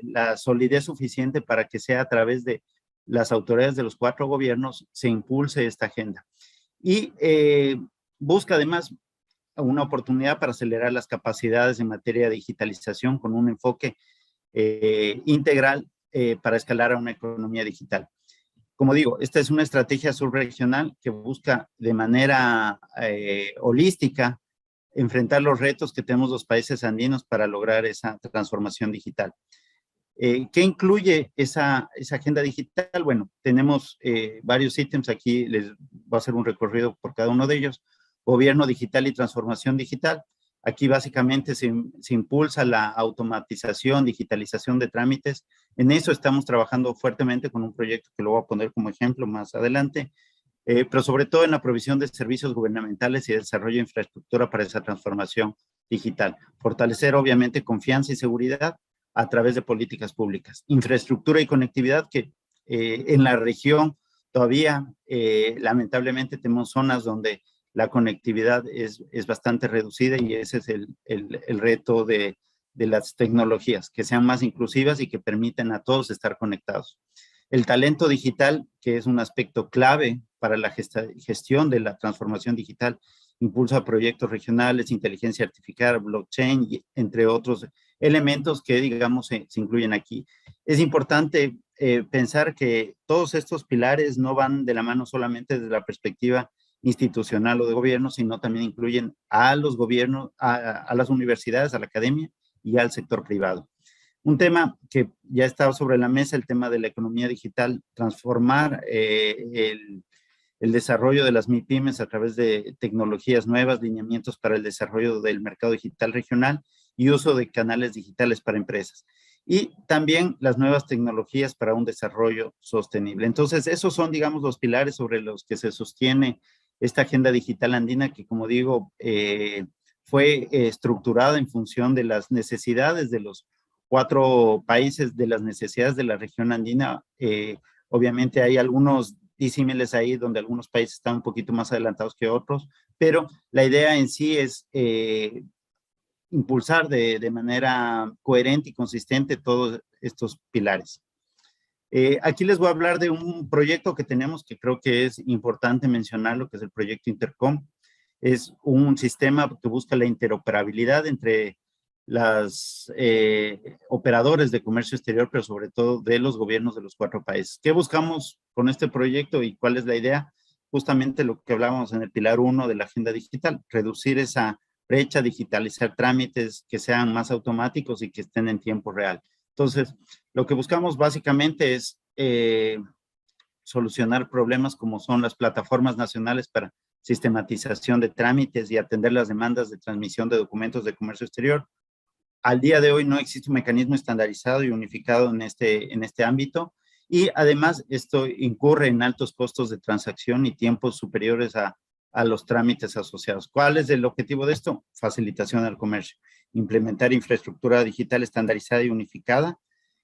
la solidez suficiente para que sea a través de las autoridades de los 4 gobiernos se impulse esta agenda. Y busca además una oportunidad para acelerar las capacidades en materia de digitalización con un enfoque integral para escalar a una economía digital. Como digo, esta es una estrategia subregional que busca de manera holística enfrentar los retos que tenemos los países andinos para lograr esa transformación digital. ¿Qué incluye esa agenda digital? Bueno, tenemos varios ítems, aquí les voy a hacer un recorrido por cada uno de ellos. Gobierno digital y transformación digital. Aquí básicamente se impulsa la automatización, digitalización de trámites. En eso estamos trabajando fuertemente con un proyecto que lo voy a poner como ejemplo más adelante, pero sobre todo en la provisión de servicios gubernamentales y desarrollo de infraestructura para esa transformación digital. Fortalecer obviamente confianza y seguridad a través de políticas públicas. Infraestructura y conectividad que en la región todavía lamentablemente tenemos zonas donde la conectividad es bastante reducida, y ese es el reto de las tecnologías, que sean más inclusivas y que permiten a todos estar conectados. El talento digital, que es un aspecto clave para la gestión de la transformación digital, impulsa proyectos regionales, inteligencia artificial, blockchain, entre otros elementos que, digamos, se incluyen aquí. Es importante pensar que todos estos pilares no van de la mano solamente desde la perspectiva institucional o de gobierno, sino también incluyen a los gobiernos, a las universidades, a la academia y al sector privado. Un tema que ya estaba sobre la mesa, el tema de la economía digital, transformar el desarrollo de las MIPYMES a través de tecnologías nuevas, lineamientos para el desarrollo del mercado digital regional y uso de canales digitales para empresas. Y también las nuevas tecnologías para un desarrollo sostenible. Entonces, esos son, digamos, los pilares sobre los que se sostiene esta agenda digital andina que, como digo, fue estructurada en función de las necesidades de los 4 países, de las necesidades de la región andina. Obviamente hay algunos disímiles ahí donde algunos países están un poquito más adelantados que otros, pero la idea en sí es impulsar de manera coherente y consistente todos estos pilares. Aquí les voy a hablar de un proyecto que tenemos que creo que es importante mencionarlo, que es el proyecto Intercom. Es un sistema que busca la interoperabilidad entre los operadores de comercio exterior, pero sobre todo de los gobiernos de los 4 países. ¿Qué buscamos con este proyecto y cuál es la idea? Justamente lo que hablábamos en el pilar 1 de la agenda digital, reducir esa brecha, digitalizar trámites que sean más automáticos y que estén en tiempo real. Entonces, lo que buscamos básicamente es solucionar problemas como son las plataformas nacionales para sistematización de trámites y atender las demandas de transmisión de documentos de comercio exterior. Al día de hoy no existe un mecanismo estandarizado y unificado en este ámbito y además esto incurre en altos costos de transacción y tiempos superiores a los trámites asociados. ¿Cuál es el objetivo de esto? Facilitación al comercio. Implementar infraestructura digital estandarizada y unificada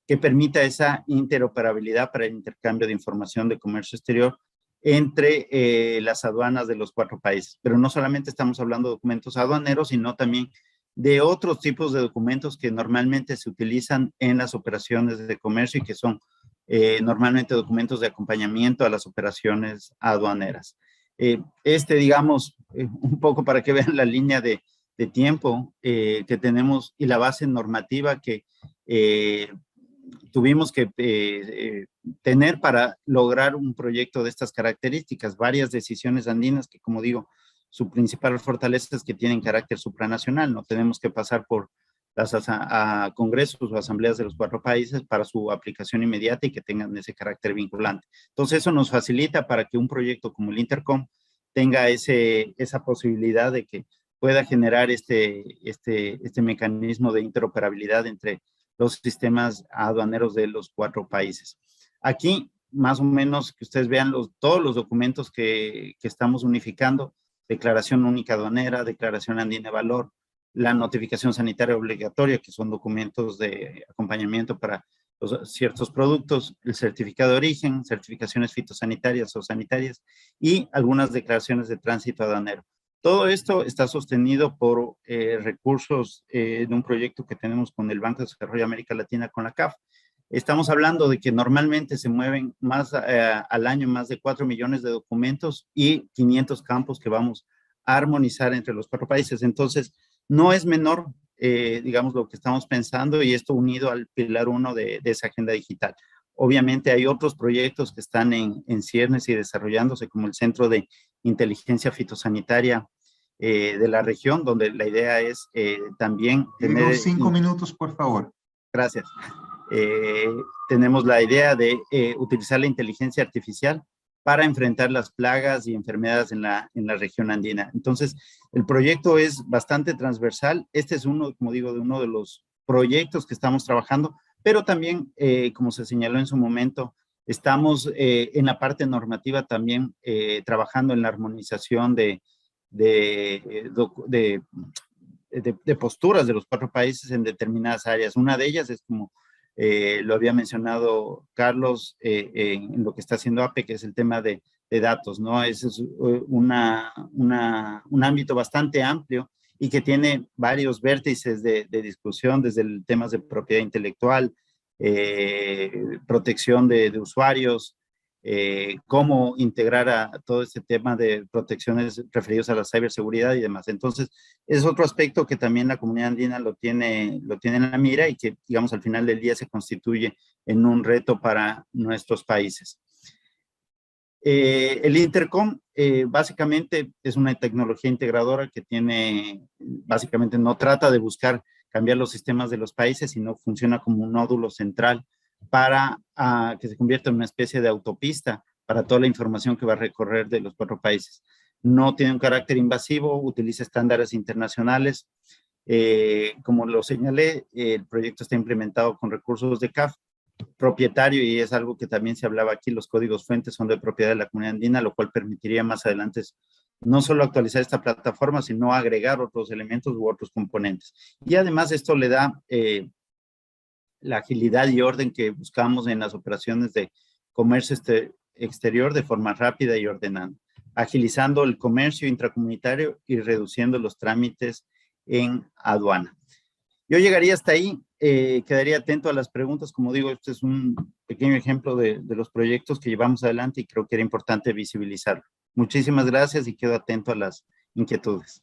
que permita esa interoperabilidad para el intercambio de información de comercio exterior entre las aduanas de los 4 países. Pero no solamente estamos hablando de documentos aduaneros, sino también de otros tipos de documentos que normalmente se utilizan en las operaciones de comercio y que son normalmente documentos de acompañamiento a las operaciones aduaneras. Digamos, un poco para que vean la línea de tiempo que tenemos y la base normativa que tuvimos que tener para lograr un proyecto de estas características. Varias decisiones andinas que, como digo, su principal fortaleza es que tienen carácter supranacional. No tenemos que pasar por a congresos o asambleas de los 4 países para su aplicación inmediata y que tengan ese carácter vinculante. Entonces, eso nos facilita para que un proyecto como el Intercom tenga esa posibilidad de que pueda generar este mecanismo de interoperabilidad entre los sistemas aduaneros de los 4 países. Aquí, más o menos, que ustedes vean todos los documentos que estamos unificando: declaración única aduanera, declaración andina de valor, la notificación sanitaria obligatoria, que son documentos de acompañamiento para ciertos productos, el certificado de origen, certificaciones fitosanitarias o sanitarias y algunas declaraciones de tránsito aduanero. Todo esto está sostenido por recursos de un proyecto que tenemos con el Banco de Desarrollo de América Latina, con la CAF. Estamos hablando de que normalmente se mueven al año más de 4 millones de documentos y 500 campos que vamos a armonizar entre los 4 países. Entonces, no es menor, digamos, lo que estamos pensando, y esto unido al pilar 1 de esa agenda digital. Obviamente hay otros proyectos que están en ciernes y desarrollándose, como el Centro de Inteligencia Fitosanitaria de la región, donde la idea es también tener... 5 minutos, por favor. Gracias. Tenemos la idea de utilizar la inteligencia artificial para enfrentar las plagas y enfermedades en la región andina. Entonces, el proyecto es bastante transversal. Este es como digo, de uno de los proyectos que estamos trabajando, pero también, como se señaló en su momento, estamos en la parte normativa también trabajando en la armonización de posturas de los 4 países en determinadas áreas. Una de ellas es, como lo había mencionado Carlos, en lo que está haciendo APE, que es el tema de datos, ¿no? Ese es un ámbito bastante amplio y que tiene varios vértices de discusión, desde el temas de propiedad intelectual, protección de usuarios, cómo integrar a todo este tema de protecciones referidos a la ciberseguridad y demás. Entonces, es otro aspecto que también la comunidad andina lo tiene en la mira y que, digamos, al final del día se constituye en un reto para nuestros países. El Intercom básicamente es una tecnología integradora que básicamente no trata de buscar cambiar los sistemas de los países, sino funciona como un nódulo central para que se convierta en una especie de autopista para toda la información que va a recorrer de los 4 países. No tiene un carácter invasivo, utiliza estándares internacionales. Como lo señalé, el proyecto está implementado con recursos de CAF, propietario, y es algo que también se hablaba aquí, los códigos fuentes son de propiedad de la comunidad andina, lo cual permitiría más adelante no solo actualizar esta plataforma, sino agregar otros elementos u otros componentes. Y además esto le da la agilidad y orden que buscamos en las operaciones de comercio exterior de forma rápida y ordenada, agilizando el comercio intracomunitario y reduciendo los trámites en aduana. Yo llegaría hasta ahí, quedaría atento a las preguntas. Como digo, este es un pequeño ejemplo de los proyectos que llevamos adelante y creo que era importante visibilizarlo. Muchísimas gracias y quedo atento a las inquietudes.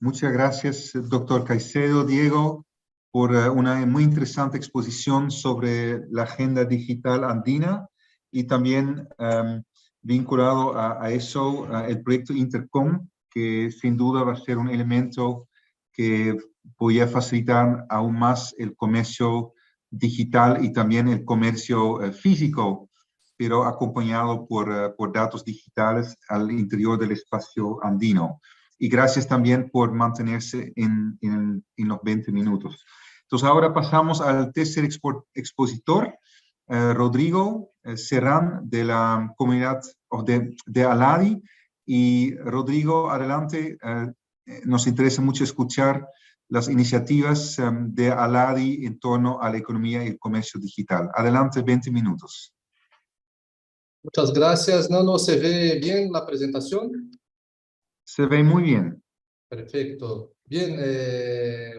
Muchas gracias, doctor Caicedo, Diego, por una muy interesante exposición sobre la agenda digital andina y también vinculado a eso, el proyecto Intercom, que sin duda va a ser un elemento que voy a facilitar aún más el comercio digital y también el comercio físico, pero acompañado por datos digitales al interior del espacio andino. Y gracias también por mantenerse en los 20 minutos. Entonces ahora pasamos al tercer expositor, Rodrigo Serrán, de la comunidad de Aladi. Y Rodrigo, adelante, nos interesa mucho escuchar las iniciativas de Aladi en torno a la economía y el comercio digital. Adelante, 20 minutos. Muchas gracias. ¿No se ve bien la presentación? Se ve muy bien. Perfecto. Bien,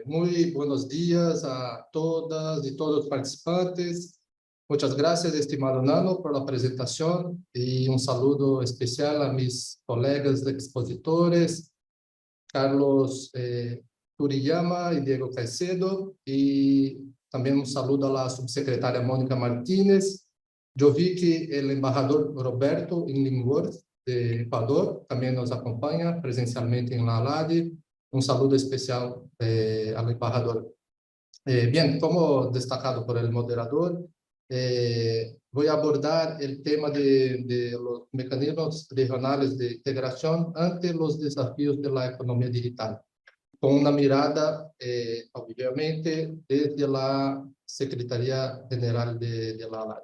muy buenos días a todas y todos los participantes. Muchas gracias, estimado Nano, por la presentación y un saludo especial a mis colegas expositores, Carlos Turiyama y Diego Caicedo, y también un saludo a la subsecretaria Mónica Martínez. Yo vi que el embajador Roberto Illingworth de Ecuador también nos acompaña presencialmente en la ALADI. Un saludo especial al embajador. Bien, como destacado por el moderador, voy a abordar el tema de los mecanismos regionales de integración ante los desafíos de la economía digital, con una mirada, obviamente, desde la Secretaría General de la ALAD.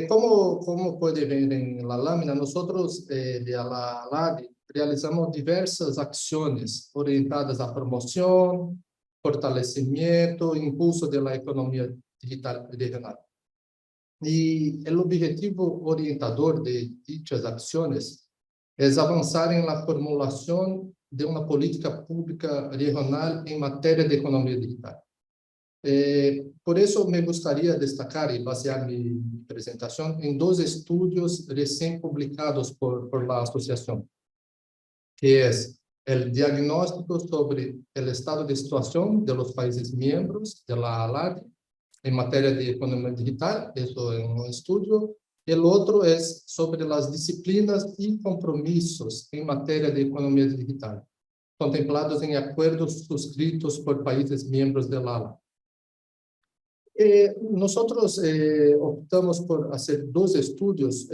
Como puede ver en la lámina, nosotros de la ALAD realizamos diversas acciones orientadas a promoción, fortalecimiento, impulso de la economía digital regional. Y el objetivo orientador de dichas acciones es avanzar en la formulación de una política pública regional en materia de economía digital. Por eso me gustaría destacar y basear mi presentación en 2 estudios recién publicados por la asociación, que es el diagnóstico sobre el estado de situación de los países miembros de la ALAD en materia de economía digital, eso es un estudio. El otro es sobre las disciplinas y compromisos en materia de economía digital, contemplados en acuerdos suscritos por países miembros de la ALAD. Nosotros optamos por hacer 2 estudios,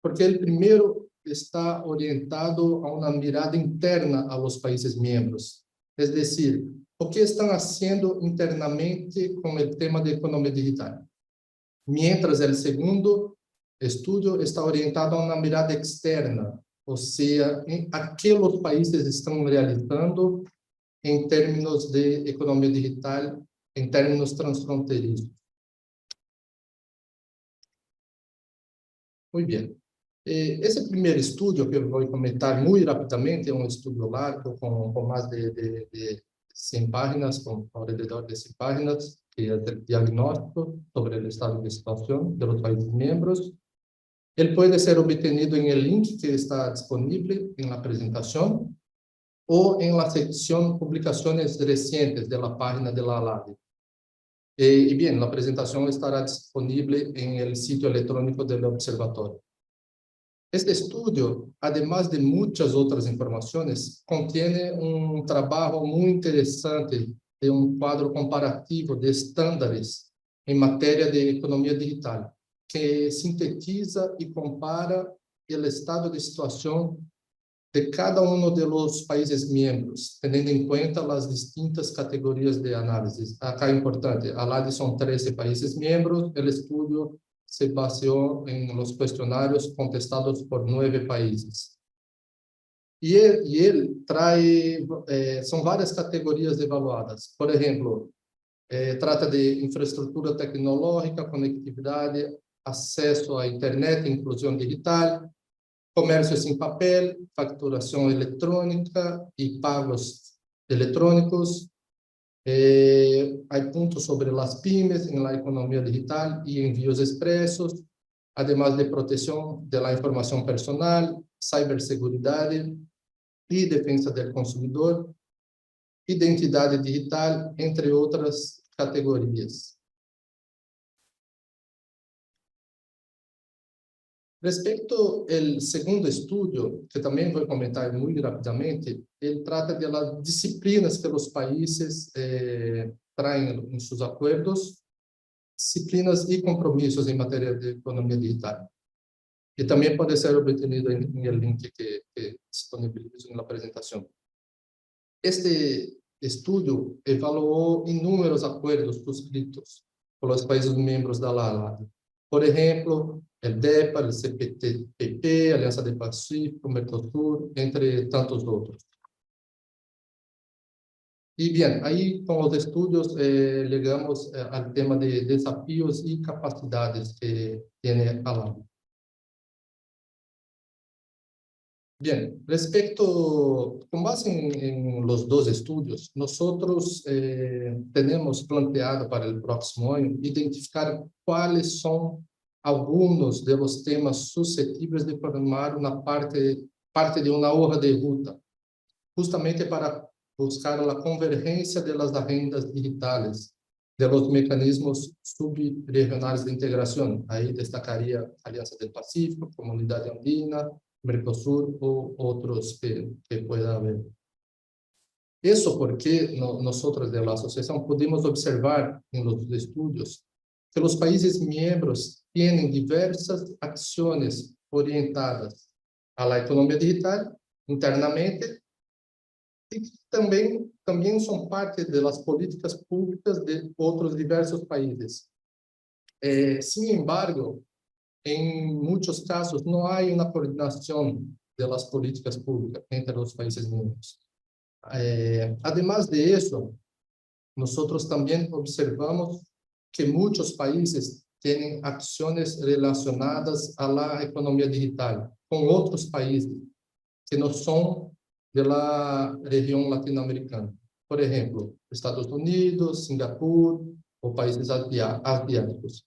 porque el primero está orientado a una mirada interna a los países miembros. Es decir, o que están haciendo internamente con el tema de economía digital. Mientras el segundo estudio está orientado a una mirada externa, o sea, a qué los países están realizando en términos de economía digital, en términos transfronterizos. Muy bien. Ese primer estudio que voy a comentar muy rápidamente, es un estudio largo con más de 100 páginas, con alrededor de 100 páginas, que es el diagnóstico sobre el estado de situación de los países miembros. Él puede ser obtenido en el link que está disponible en la presentación o en la sección Publicaciones recientes de la página de la ALADE. Y bien, la presentación estará disponible en el sitio electrónico del observatorio. Este estudio, además de muchas otras informaciones, contiene un trabajo muy interesante de un cuadro comparativo de estándares en materia de economía digital, que sintetiza y compara el estado de situación de cada uno de los países miembros, teniendo en cuenta las distintas categorías de análisis. Acá importante, ALADE son 13 países miembros, el estudio se baseó en los cuestionarios contestados por 9 países. Y él trae, son varias categorías evaluadas. Por ejemplo, trata de infraestructura tecnológica, conectividad, acceso a Internet, inclusión digital, comercio sin papel, facturación electrónica y pagos electrónicos. Hay puntos sobre las pymes en la economía digital y envíos expresos, además de protección de la información personal, ciberseguridad y defensa del consumidor, identidad digital, entre otras categorías. Respecto al segundo estudio, que también voy a comentar muy rápidamente, él trata de las disciplinas que los países traen en sus acuerdos, disciplinas y compromisos en materia de economía digital. Y también puede ser obtenido en el link que disponibilizo en la presentación. Este estudio evaluó inúmeros acuerdos suscritos por los países miembros de la ALADE. Por ejemplo, el DEPA, el CPTPP, Alianza del Pacífico, Mercosur, entre tantos otros. Y bien, ahí con los estudios llegamos al tema de desafíos y capacidades que tiene ALADE. Bien, con base en los dos estudios, nosotros tenemos planteado para el próximo año identificar cuáles son algunos de los temas susceptibles de formar una parte de una hoja de ruta, justamente para buscar la convergencia de las agendas digitales, de los mecanismos subregionales de integración. Ahí destacaría Alianza del Pacífico, Comunidad Andina, Mercosur o otros que pueda haber. Eso porque nosotros de la asociación podemos observar en los estudios que los países miembros tienen diversas acciones orientadas a la economía digital internamente y también son parte de las políticas públicas de otros diversos países. Sin embargo, en muchos casos no hay una coordinación de las políticas públicas entre los países miembros. Además de eso, nosotros también observamos que muchos países tienen acciones relacionadas a la economía digital con otros países que no son de la región latinoamericana. Por ejemplo, Estados Unidos, Singapur o países asiáticos.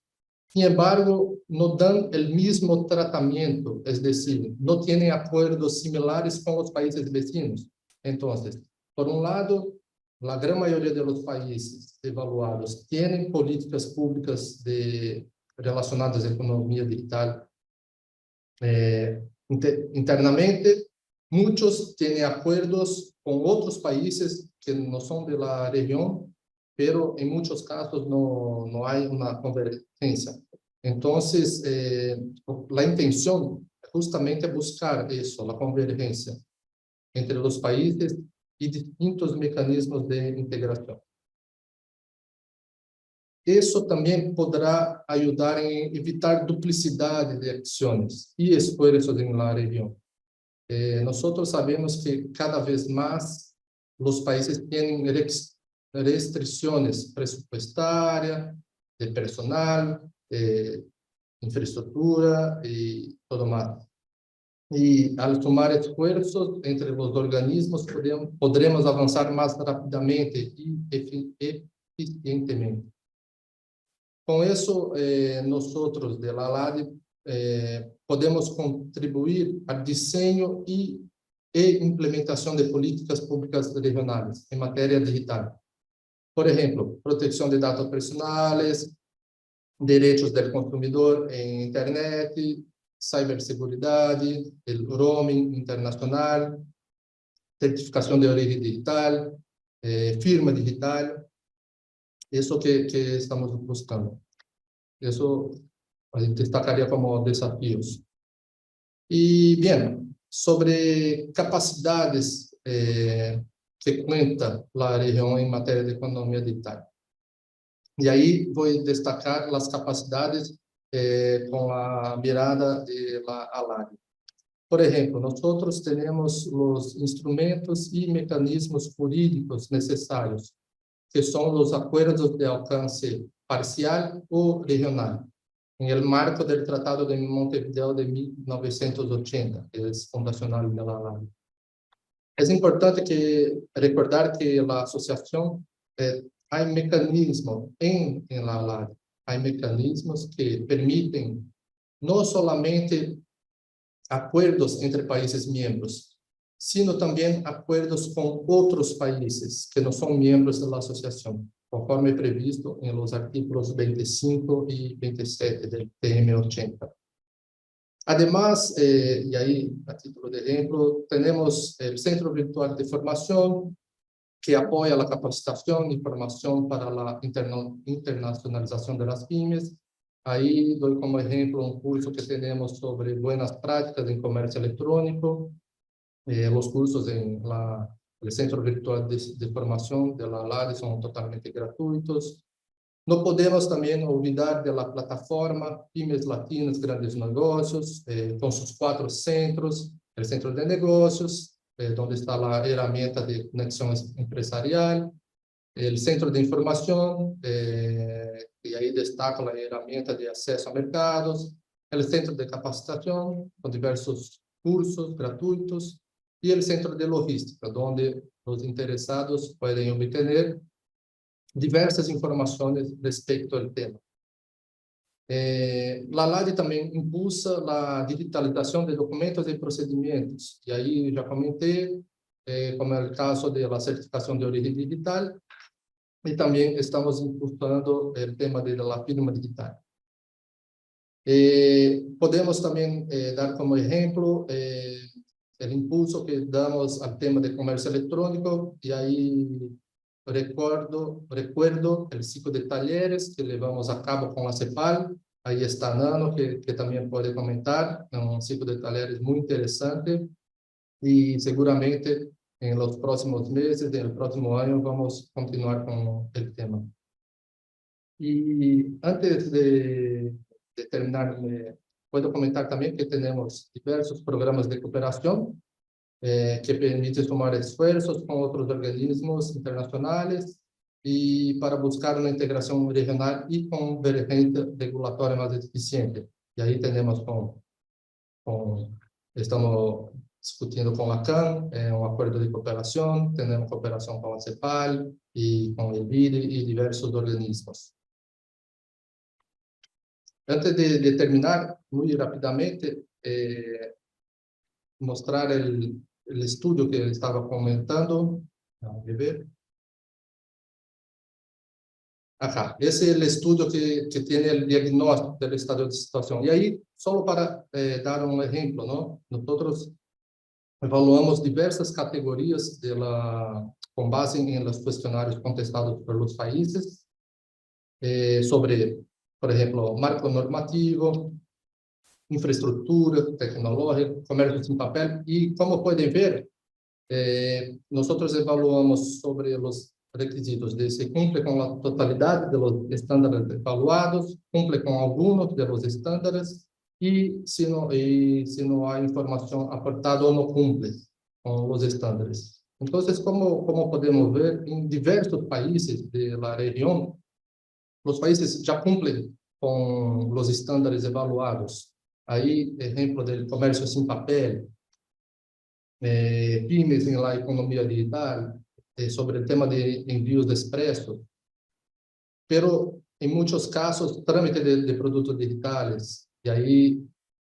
Sin embargo, no dan el mismo tratamiento, es decir, no tienen acuerdos similares con los países vecinos. Entonces, por un lado, la gran mayoría de los países evaluados tienen políticas públicas relacionadas a la economía digital internamente. Muchos tienen acuerdos con otros países que no son de la región, pero en muchos casos no hay una convergencia. Entonces, la intención es justamente buscar eso, la convergencia entre los países y distintos mecanismos de integración. Eso también podrá ayudar en evitar duplicidad de acciones y esfuerzos en la región. Nosotros sabemos que cada vez más los países tienen restricciones presupuestarias, de personal, infraestructura y todo más. Y al sumar esfuerzos entre los organismos podremos avanzar más rápidamente y eficientemente. Con eso, nosotros de la LADI podemos contribuir al diseño e implementación de políticas públicas regionales en materia digital. Por ejemplo, protección de datos personales, derechos del consumidor en Internet, ciberseguridad, el roaming internacional, certificación de origen digital, firma digital, eso que estamos buscando. Eso destacaría como desafíos. Y bien, sobre capacidades que cuenta la región en materia de economía digital. Y ahí voy a destacar las capacidades con la mirada de la ALAD. Por ejemplo, nosotros tenemos los instrumentos y mecanismos jurídicos necesarios, que son los acuerdos de alcance parcial o regional, en el marco del Tratado de Montevideo de 1980, que es fundacional de la ALAD. Es importante recordar que la asociación hay mecanismos en la ALAD, hay mecanismos que permiten no solamente acuerdos entre países miembros, sino también acuerdos con otros países que no son miembros de la asociación, conforme previsto en los artículos 25 y 27 del TM80. Además, y ahí a título de ejemplo, tenemos el Centro Virtual de Formación, que apoya la capacitación y formación para la internacionalización de las pymes. Ahí doy como ejemplo un curso que tenemos sobre buenas prácticas en comercio electrónico. Los cursos en el Centro Virtual de Formación de la ALAD son totalmente gratuitos. No podemos también olvidar de la plataforma Pymes Latinas Grandes Negocios, con sus 4 centros, el Centro de Negocios, donde está la herramienta de conexión empresarial, el Centro de Información, y ahí destaca la herramienta de acceso a mercados, el Centro de Capacitación, con diversos cursos gratuitos, y el Centro de Logística, donde los interesados pueden obtener diversas informaciones respecto al tema. La LAD también impulsa la digitalización de documentos y procedimientos. Y ahí ya comenté, como el caso de la certificación de origen digital, y también estamos impulsando el tema de la firma digital. Podemos también dar como ejemplo el impulso que damos al tema de comercio electrónico, y ahí recuerdo el ciclo de talleres que llevamos a cabo con la CEPAL. Ahí está Nano, que también puede comentar, un ciclo de talleres muy interesante, y seguramente en los próximos meses, en el próximo año, vamos a continuar con el tema. Y antes de terminar, puedo comentar también que tenemos diversos programas de cooperación que permiten sumar esfuerzos con otros organismos internacionales y para buscar una integración regional y convergencia regulatoria más eficiente. Y ahí tenemos estamos discutiendo con la CAN un acuerdo de cooperación, tenemos cooperación con la CEPAL y con el BID y diversos organismos. Antes de terminar, muy rápidamente, mostrar el estudio que estaba comentando. Vamos a ver. Acá, ese es el estudio que tiene el diagnóstico del estado de situación. Y ahí, solo para dar un ejemplo, ¿no? Nosotros evaluamos diversas categorías con base en los cuestionarios contestados por los países, sobre, por ejemplo, marco normativo, infraestructura tecnológica, comercio sin papel. Y como pueden ver, nosotros evaluamos sobre los requisitos de se cumple con la totalidad de los estándares evaluados, cumple con algunos de los estándares, y si no hay información aportada o no cumple con los estándares. Entonces, como podemos ver, en diversos países de la región, los países ya cumplen con los estándares evaluados. Ahí, ejemplo del comercio sin papel, pymes en la economía digital, sobre el tema de envíos de expreso. Pero en muchos casos, trámite de productos digitales. Y ahí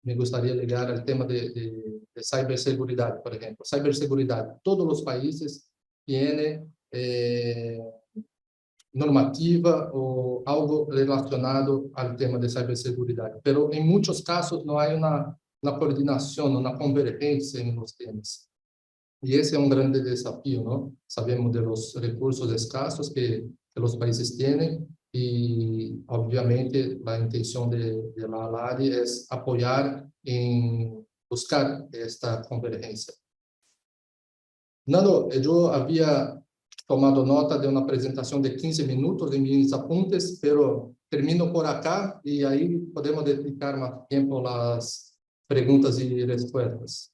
me gustaría llegar al tema de ciberseguridad, por ejemplo. Ciberseguridad, todos los países tienen normativa o algo relacionado al tema de ciberseguridad, pero en muchos casos no hay una coordinación, una convergencia en los temas. Y ese es un grande desafío, ¿no? Sabemos de los recursos escasos que los países tienen y, obviamente, la intención de la ALADI es apoyar en buscar esta convergencia. Nando, yo había tomado nota de una presentación de 15 minutos en mis apuntes, pero termino por acá y ahí podemos dedicar más tiempo a las preguntas y respuestas.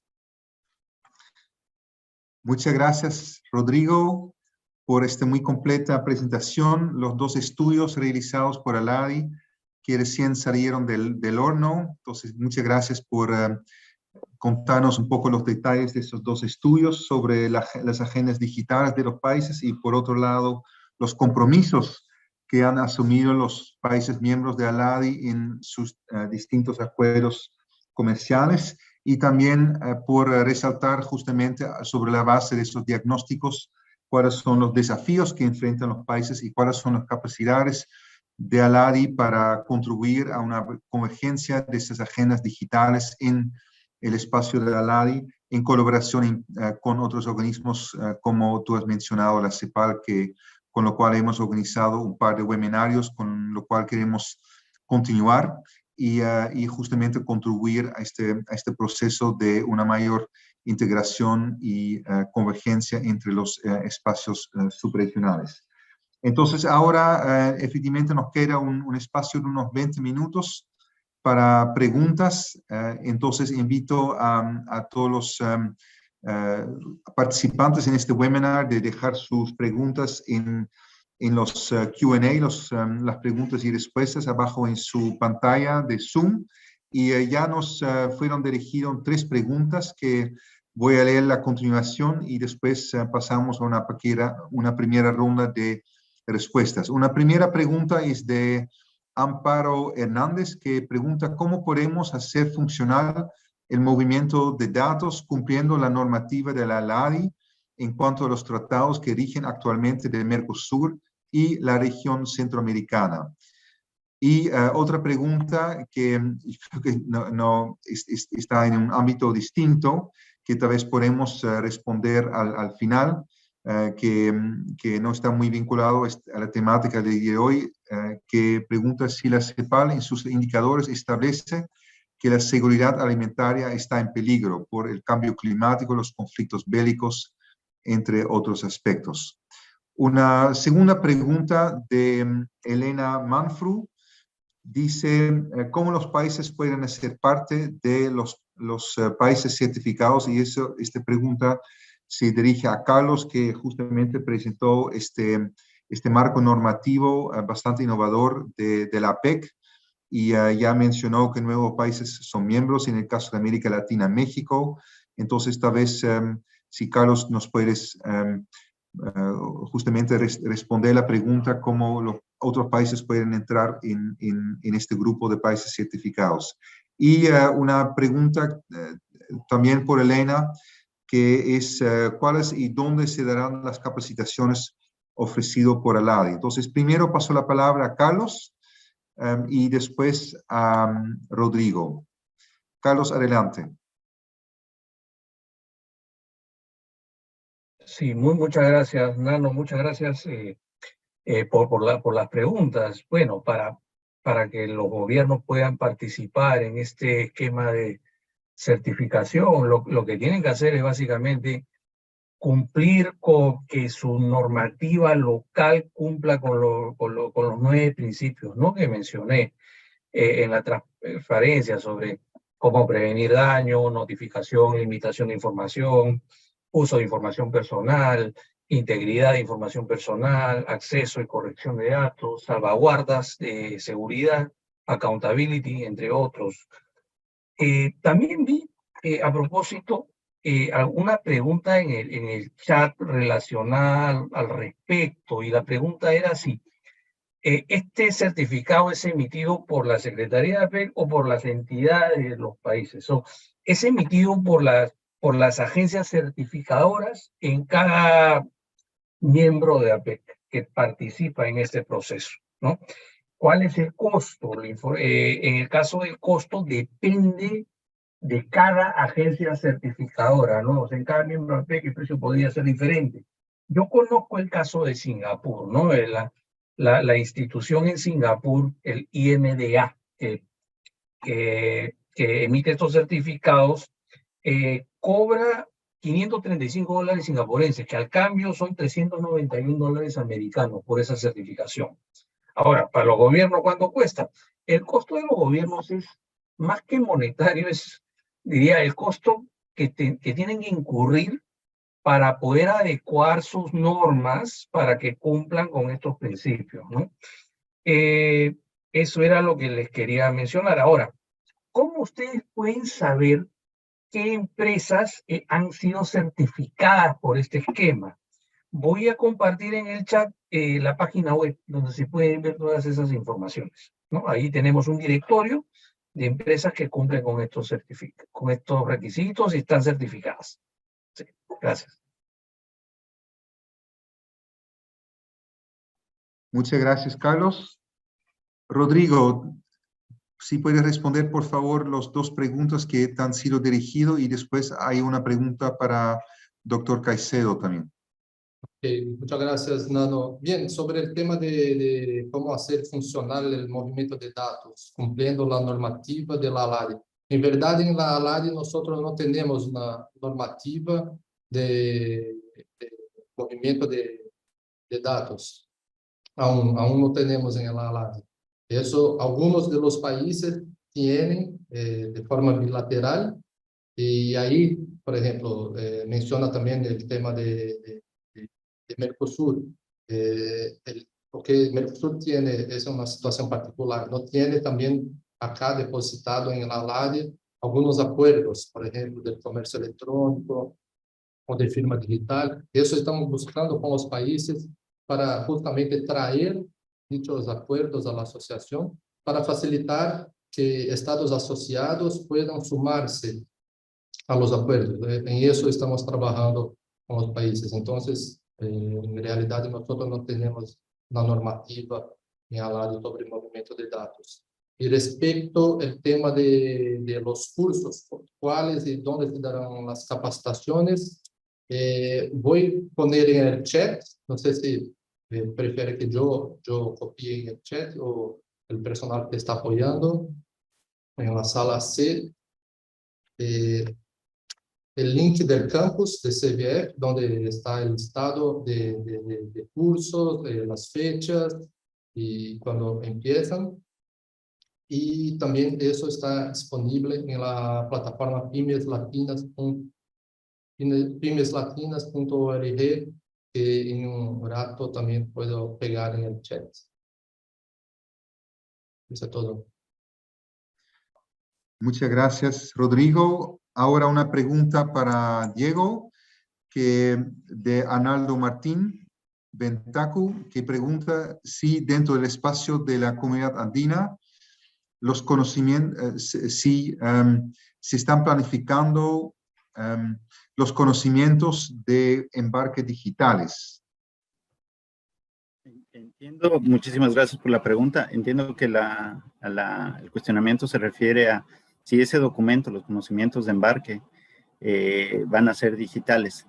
Muchas gracias, Rodrigo, por esta muy completa presentación. Los dos estudios realizados por ALADI que recién salieron del horno. Entonces, muchas gracias por contarnos un poco los detalles de esos dos estudios sobre las agendas digitales de los países y, por otro lado, los compromisos que han asumido los países miembros de ALADI en sus distintos acuerdos comerciales. Y también por resaltar justamente sobre la base de esos diagnósticos cuáles son los desafíos que enfrentan los países y cuáles son las capacidades de ALADI para contribuir a una convergencia de esas agendas digitales en el espacio de ALADI en colaboración con otros organismos como tú has mencionado, la CEPAL, con lo cual hemos organizado un par de webinarios, con lo cual queremos continuar y justamente contribuir a este proceso de una mayor integración y convergencia entre los espacios subregionales. Entonces, ahora efectivamente nos queda un espacio de unos 20 minutos para preguntas. Entonces, invito a todos los participantes en este webinar de dejar sus preguntas en los Q&A, las preguntas y respuestas abajo en su pantalla de Zoom. Y ya nos fueron dirigidas 3 preguntas que voy a leer a continuación y después pasamos a una primera ronda de respuestas. Una primera pregunta es de Amparo Hernández, que pregunta cómo podemos hacer funcional el movimiento de datos cumpliendo la normativa de la ALADI en cuanto a los tratados que rigen actualmente de Mercosur y la región centroamericana. Y otra pregunta que creo que está en un ámbito distinto, que tal vez podemos responder al final, que no está muy vinculado a la temática del día de hoy, que pregunta si la CEPAL en sus indicadores establece que la seguridad alimentaria está en peligro por el cambio climático, los conflictos bélicos, entre otros aspectos. Una segunda pregunta de Elena Manfru dice cómo los países pueden hacer parte de los países certificados, y esta pregunta se dirige a Carlos, que justamente presentó este marco normativo bastante innovador de la APEC, y ya mencionó que 9 países son miembros, en el caso de América Latina, México. Entonces, tal vez, si Carlos nos puedes justamente responder la pregunta cómo los otros países pueden entrar en este grupo de países certificados. Y una pregunta también por Elena, que es cuáles y dónde se darán las capacitaciones ofrecidas por ALADI. Entonces, primero paso la palabra a Carlos y después a Rodrigo. Carlos, adelante. Sí, muchas gracias, Nano, muchas gracias por las preguntas. Bueno, para que los gobiernos puedan participar en este esquema de certificación, lo que tienen que hacer es básicamente cumplir con que su normativa local cumpla con los 9 principios, ¿no?, que mencioné en la transparencia sobre cómo prevenir daño, notificación, limitación de información, uso de información personal, integridad de información personal, acceso y corrección de datos, salvaguardas de seguridad, accountability, entre otros. También vi, a propósito, alguna pregunta en el chat relacionada al respecto, y la pregunta era si este certificado es emitido por la Secretaría de APEC o por las entidades de los países. Es emitido por las agencias certificadoras en cada miembro de APEC que participa en este proceso, ¿no? ¿Cuál es el costo? En el caso del costo depende de cada agencia certificadora, ¿no? O sea, en cada miembro de APEC el precio podría ser diferente. Yo conozco el caso de Singapur, ¿no? La institución en Singapur, el IMDA, que emite estos certificados, cobra $535 singapurenses, que al cambio son $391 americanos por esa certificación. Ahora, para los gobiernos, ¿cuánto cuesta? El costo de los gobiernos es más que monetario, diría, el costo que tienen que incurrir para poder adecuar sus normas para que cumplan con estos principios, ¿no? Eso era lo que les quería mencionar. Ahora, ¿cómo ustedes pueden saber qué empresas han sido certificadas por este esquema? Voy a compartir en el chat la página web donde se pueden ver todas esas informaciones, ¿no? Ahí tenemos un directorio de empresas que cumplen con estos requisitos y están certificadas. Sí, gracias. Muchas gracias, Carlos. Rodrigo, si puedes responder, por favor, las dos preguntas que te han sido dirigidas y después hay una pregunta para doctor Caicedo también. Muchas gracias, Nano. Bien, sobre el tema de cómo hacer funcionar el movimiento de datos, cumpliendo la normativa de la ALADI. En verdad, en la ALADI nosotros no tenemos una normativa de movimiento de datos. Aún no tenemos en la ALADI. Eso, algunos de los países tienen de forma bilateral, y ahí, por ejemplo, menciona también el tema de Mercosur. Porque Mercosur es una situación particular, no tiene también acá depositado en la ALADI algunos acuerdos, por ejemplo, del comercio electrónico o de firma digital. Eso estamos buscando con los países para justamente traer dichos acuerdos a la asociación para facilitar que estados asociados puedan sumarse a los acuerdos. En eso estamos trabajando con los países. Entonces, en realidad, nosotros no tenemos una normativa en ALADI sobre el movimiento de datos. Y respecto al tema de los cursos, cuáles y dónde se darán las capacitaciones, voy a poner en el chat, no sé si prefiere que yo copie en el chat o el personal que está apoyando en la sala C, el link del campus de CBF, donde está el listado de cursos, de las fechas y cuando empiezan. Y también eso está disponible en la plataforma pymeslatinas.org, que en un rato también puedo pegar en el chat. Eso es todo. Muchas gracias, Rodrigo. Ahora una pregunta para Diego, de Arnaldo Martín Bentacu, que pregunta si dentro del espacio de la comunidad andina los conocimientos, si se están planificando los conocimientos de embarque digitales. Entiendo, muchísimas gracias por la pregunta. Entiendo que el cuestionamiento se refiere a si ese documento, los conocimientos de embarque, van a ser digitales.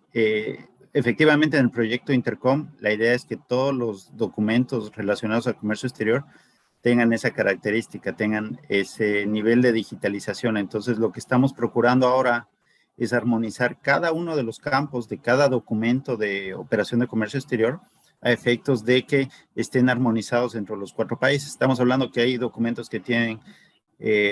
Efectivamente, en el proyecto Intercom, la idea es que todos los documentos relacionados al comercio exterior tengan esa característica, tengan ese nivel de digitalización. Entonces, lo que estamos procurando ahora es armonizar cada uno de los campos de cada documento de operación de comercio exterior a efectos de que estén armonizados entre los 4 países. Estamos hablando que hay documentos que tienen,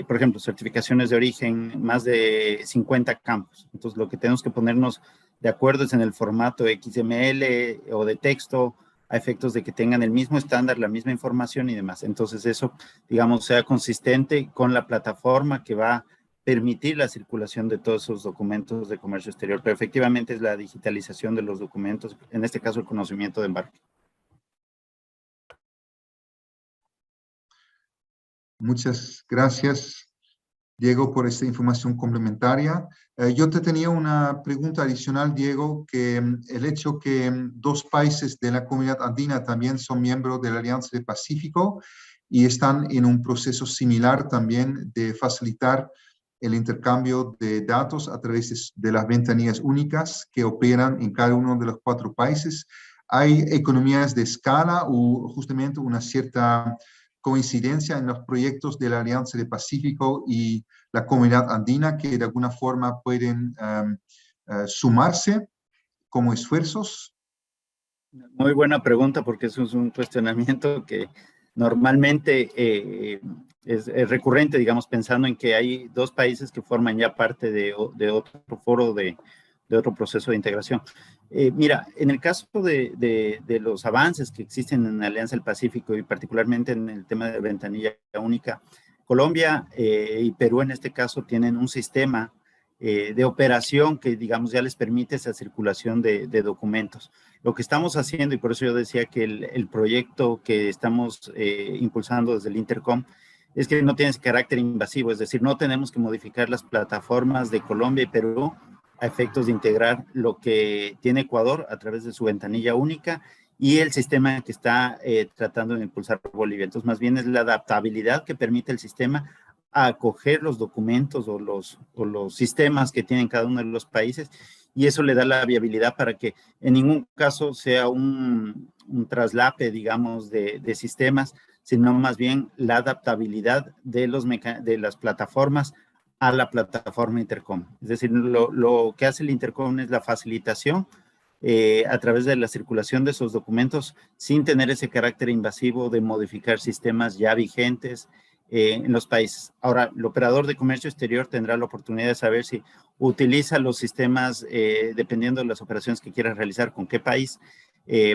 por ejemplo, certificaciones de origen, más de 50 campos. Entonces, lo que tenemos que ponernos de acuerdo es en el formato XML o de texto, a efectos de que tengan el mismo estándar, la misma información y demás. Entonces, eso, digamos, sea consistente con la plataforma que va a permitir la circulación de todos esos documentos de comercio exterior. Pero efectivamente es la digitalización de los documentos, en este caso el conocimiento de embarque. Muchas gracias, Diego, por esta información complementaria. Yo te tenía una pregunta adicional, Diego, que el hecho que dos países de la comunidad andina también son miembros de la Alianza del Pacífico y están en un proceso similar también de facilitar el intercambio de datos a través de las ventanillas únicas que operan en cada uno de los 4 países. ¿Hay economías de escala o justamente una cierta coincidencia en los proyectos de la Alianza del Pacífico y la comunidad andina que de alguna forma pueden sumarse como esfuerzos? Muy buena pregunta, porque eso es un cuestionamiento que normalmente es recurrente, digamos, pensando en que hay dos países que forman ya parte de otro foro, de otro proceso de integración. Mira, en el caso de los avances que existen en la Alianza del Pacífico y particularmente en el tema de ventanilla única, Colombia y Perú en este caso tienen un sistema de operación que, digamos, ya les permite esa circulación de documentos. Lo que estamos haciendo, y por eso yo decía que el proyecto que estamos impulsando desde el Intercom, es que no tiene ese carácter invasivo, es decir, no tenemos que modificar las plataformas de Colombia y Perú a efectos de integrar lo que tiene Ecuador a través de su ventanilla única y el sistema que está tratando de impulsar Bolivia. Entonces, más bien es la adaptabilidad que permite el sistema a acoger los documentos o los sistemas que tienen cada uno de los países, y eso le da la viabilidad para que en ningún caso sea un traslape, digamos, de sistemas, sino más bien la adaptabilidad de las plataformas a la plataforma Intercom. Es decir, lo que hace el Intercom es la facilitación a través de la circulación de esos documentos sin tener ese carácter invasivo de modificar sistemas ya vigentes en los países. Ahora, el operador de comercio exterior tendrá la oportunidad de saber si utiliza los sistemas dependiendo de las operaciones que quiera realizar, con qué país,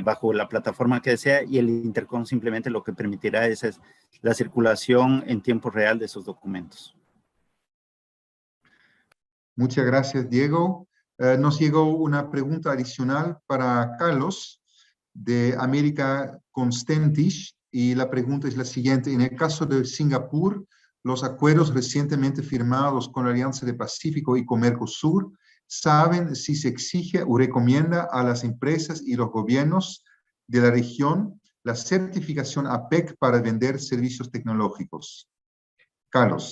bajo la plataforma que desea, y el Intercom simplemente lo que permitirá es la circulación en tiempo real de esos documentos. Muchas gracias, Diego. Nos llegó una pregunta adicional para Carlos de América Constantich, y la pregunta es la siguiente. En el caso de Singapur, los acuerdos recientemente firmados con la Alianza del Pacífico y con Mercosur, ¿saben si se exige o recomienda a las empresas y los gobiernos de la región la certificación APEC para vender servicios tecnológicos? Carlos.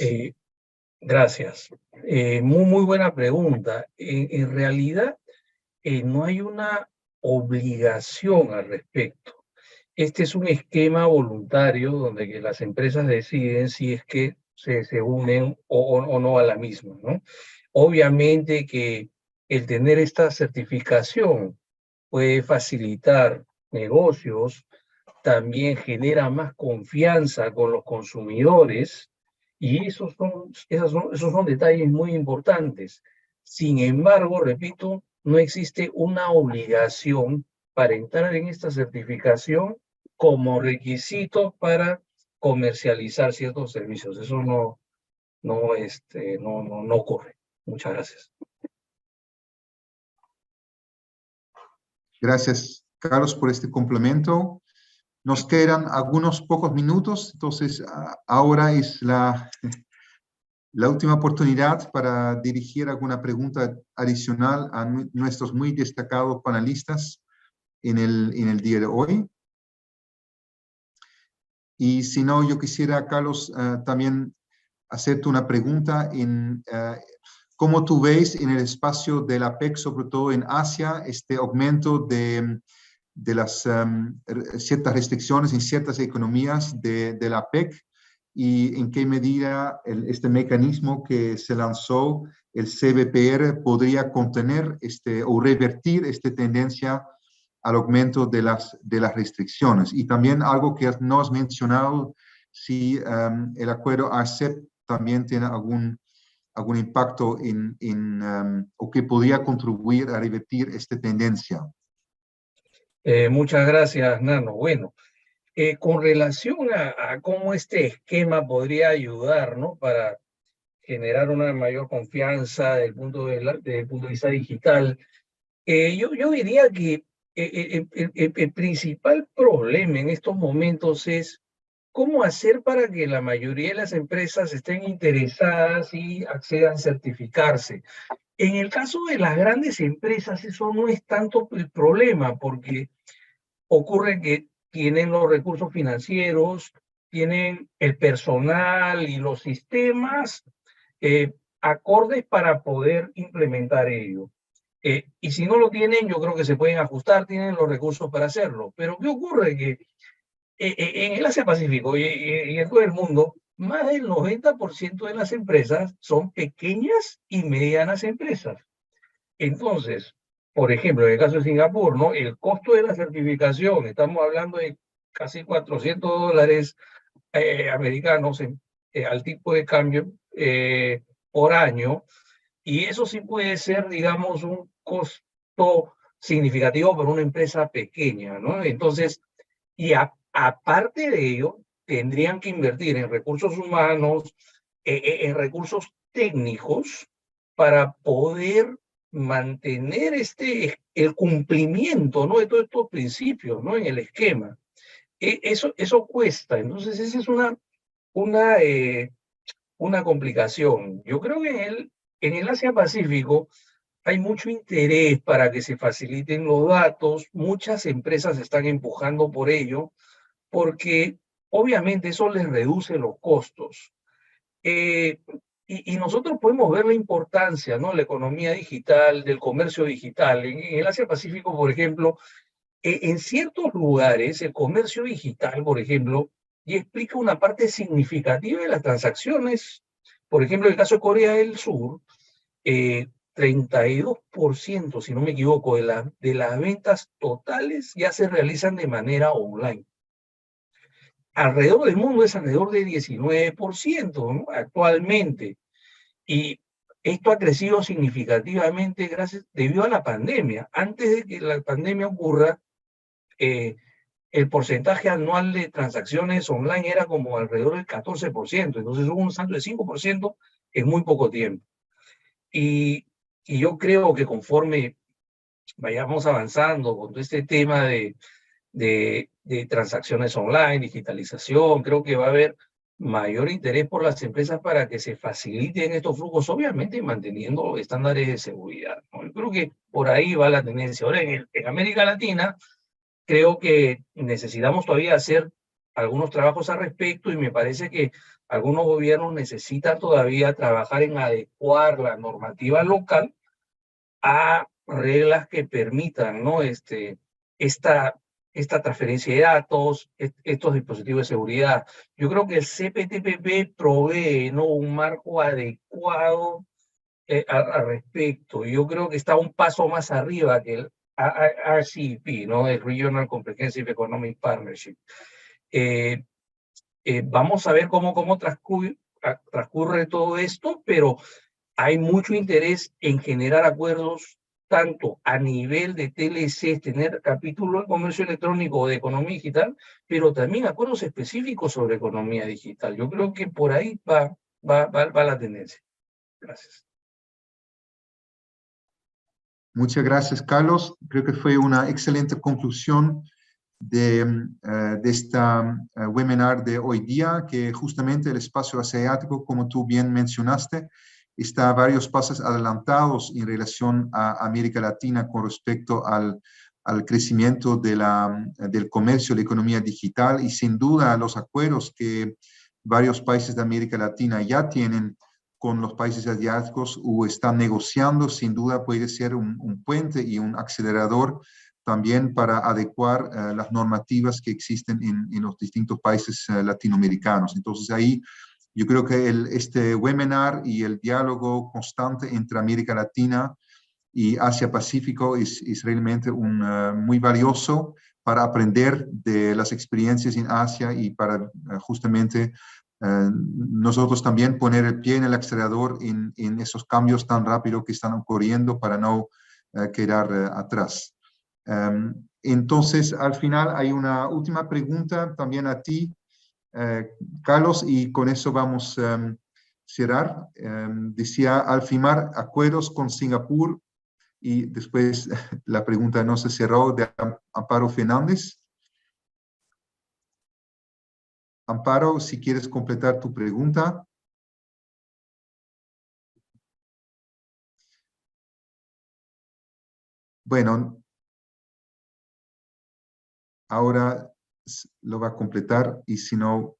Gracias. Muy buena pregunta. En realidad, no hay una obligación al respecto. Este es un esquema voluntario donde que las empresas deciden si es que se unen o no a la misma, ¿no? Obviamente que el tener esta certificación puede facilitar negocios, también genera más confianza con los consumidores, y esos son detalles muy importantes. Sin embargo, repito, no existe una obligación para entrar en esta certificación como requisito para comercializar ciertos servicios. Eso no ocurre. Muchas gracias. Gracias, Carlos, por este complemento. Nos quedan algunos pocos minutos, entonces ahora es la última oportunidad para dirigir alguna pregunta adicional a nuestros muy destacados panelistas en el día de hoy. Y si no, yo quisiera, Carlos, también hacerte una pregunta en cómo tú ves en el espacio de la APEC, sobre todo en Asia, este aumento de las ciertas restricciones en ciertas economías de la APEC, y en qué medida este mecanismo que se lanzó, el CBPR, podría contener o revertir esta tendencia al aumento de las restricciones. Y también algo que no has mencionado, si el acuerdo ASEP también tiene algún impacto o que podría contribuir a revertir esta tendencia. Muchas gracias, Nano. Bueno, con relación a cómo este esquema podría ayudar, ¿no?, para generar una mayor confianza desde el punto de vista digital, yo diría que el principal problema en estos momentos es ¿cómo hacer para que la mayoría de las empresas estén interesadas y accedan a certificarse? En el caso de las grandes empresas, eso no es tanto el problema, porque ocurre que tienen los recursos financieros, tienen el personal y los sistemas acordes para poder implementar ello. Y si no lo tienen, yo creo que se pueden ajustar, tienen los recursos para hacerlo. Pero ¿qué ocurre? Que en el Asia-Pacífico y en todo el mundo, más del 90% de las empresas son pequeñas y medianas empresas. Entonces, por ejemplo, en el caso de Singapur, ¿no? El costo de la certificación, estamos hablando de casi $400 americanos al tipo de cambio por año, y eso sí puede ser, digamos, un costo significativo para una empresa pequeña, ¿no? Entonces, y aparte de ello, tendrían que invertir en recursos humanos, en recursos técnicos, para poder mantener el cumplimiento, ¿no?, de todos estos principios, ¿no?, en el esquema. Eso cuesta. Entonces, esa es una complicación. Yo creo que en el Asia-Pacífico hay mucho interés para que se faciliten los datos. Muchas empresas están empujando por ello, porque obviamente eso les reduce los costos. Y nosotros podemos ver la importancia, ¿no?, la economía digital, del comercio digital. En el Asia-Pacífico, por ejemplo, en ciertos lugares, el comercio digital, por ejemplo, y explica una parte significativa de las transacciones. Por ejemplo, en el caso de Corea del Sur, 32%, si no me equivoco, de las ventas totales ya se realizan de manera online. Alrededor del mundo es alrededor de 19%, ¿no?, actualmente. Y esto ha crecido significativamente debido a la pandemia. Antes de que la pandemia ocurra, el porcentaje anual de transacciones online era como alrededor del 14%. Entonces hubo un salto de 5% en muy poco tiempo. Y yo creo que conforme vayamos avanzando con todo este tema de transacciones online, digitalización, creo que va a haber mayor interés por las empresas para que se faciliten estos flujos, obviamente manteniendo estándares de seguridad, ¿no? Yo creo que por ahí va la tendencia. Ahora, en América Latina, creo que necesitamos todavía hacer algunos trabajos al respecto, y me parece que algunos gobiernos necesitan todavía trabajar en adecuar la normativa local a reglas que permitan, ¿no?, esta transferencia de datos, estos dispositivos de seguridad. Yo creo que el CPTPP provee, ¿no?, un marco adecuado al respecto. Yo creo que está un paso más arriba que el RCEP, ¿no?, el Regional Comprehensive Economic Partnership. Vamos a ver cómo transcurre todo esto, pero hay mucho interés en generar acuerdos tanto a nivel de TLC, tener capítulo de comercio electrónico o de economía digital, pero también acuerdos específicos sobre economía digital. Yo creo que por ahí va la tendencia. Gracias. Muchas gracias, Carlos. Creo que fue una excelente conclusión de esta webinar de hoy día, que justamente el espacio asiático, como tú bien mencionaste, está varios pasos adelantados en relación a América Latina con respecto al crecimiento del comercio, la economía digital, y sin duda los acuerdos que varios países de América Latina ya tienen con los países asiáticos o están negociando, sin duda puede ser un puente y un acelerador también para adecuar las normativas que existen en los distintos países latinoamericanos. Entonces ahí yo creo que este webinar y el diálogo constante entre América Latina y Asia-Pacífico es realmente muy valioso para aprender de las experiencias en Asia y para justamente nosotros también poner el pie en el acelerador en esos cambios tan rápidos que están ocurriendo para no quedar atrás. Entonces, al final hay una última pregunta también a ti, Carlos, y con eso vamos a cerrar. Decía, al firmar acuerdos con Singapur, y después la pregunta no se cerró, de Amparo Fernández. Amparo, si quieres completar tu pregunta. Bueno, ahora lo va a completar y si no...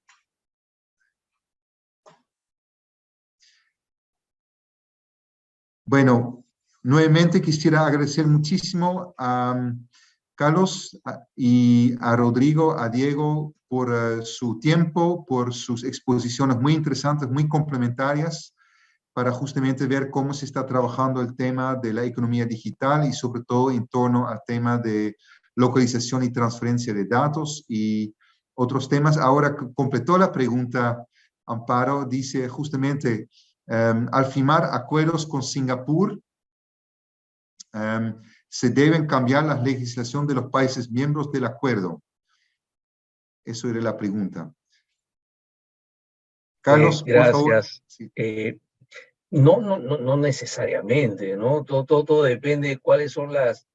Bueno, nuevamente quisiera agradecer muchísimo a Carlos y a Rodrigo, a Diego, por su tiempo, por sus exposiciones muy interesantes, muy complementarias, para justamente ver cómo se está trabajando el tema de la economía digital y sobre todo en torno al tema de localización y transferencia de datos y otros temas. Ahora completó la pregunta, Amparo, dice justamente, al firmar acuerdos con Singapur, se deben cambiar la legislación de los países miembros del acuerdo. Eso era la pregunta. Carlos, por favor. Gracias. Sí. No necesariamente, ¿no? Todo depende de cuáles son las,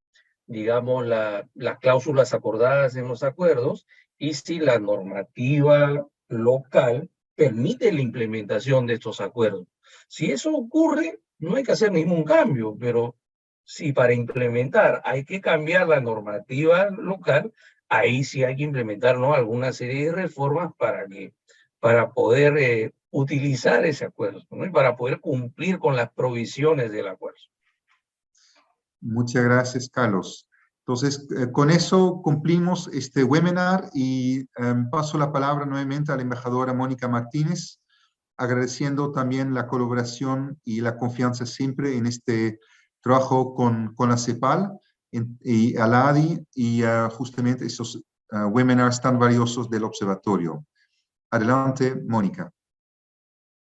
digamos, las cláusulas acordadas en los acuerdos y si la normativa local permite la implementación de estos acuerdos. Si eso ocurre, no hay que hacer ningún cambio, pero si para implementar hay que cambiar la normativa local, ahí sí hay que implementar, ¿no?, alguna serie de reformas para poder utilizar ese acuerdo, ¿no?, y para poder cumplir con las provisiones del acuerdo. Muchas gracias, Carlos. Entonces, con eso cumplimos este webinar y paso la palabra nuevamente a la embajadora Mónica Martínez, agradeciendo también la colaboración y la confianza siempre en este trabajo con la CEPAL y a la ADI y justamente esos webinars tan valiosos del observatorio. Adelante, Mónica.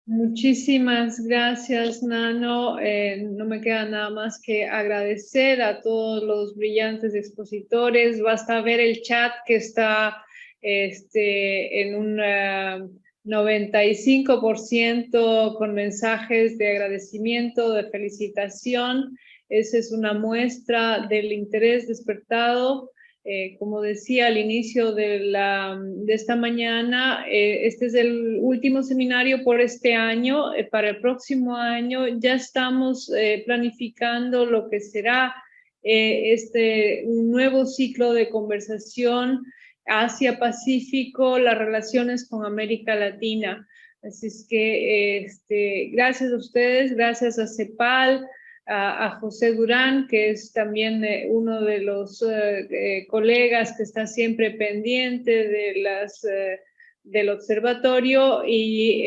Muchísimas gracias, Nano. No me queda nada más que agradecer a todos los brillantes expositores. Basta ver el chat que está en un 95% con mensajes de agradecimiento, de felicitación. Esa es una muestra del interés despertado. Como decía al inicio de esta mañana, este es el último seminario por este año. Para el próximo año ya estamos planificando lo que será un nuevo ciclo de conversación Asia-Pacífico, las relaciones con América Latina. Así es que gracias a ustedes, gracias a CEPAL, a José Durán, que es también uno de los colegas que está siempre pendiente del observatorio y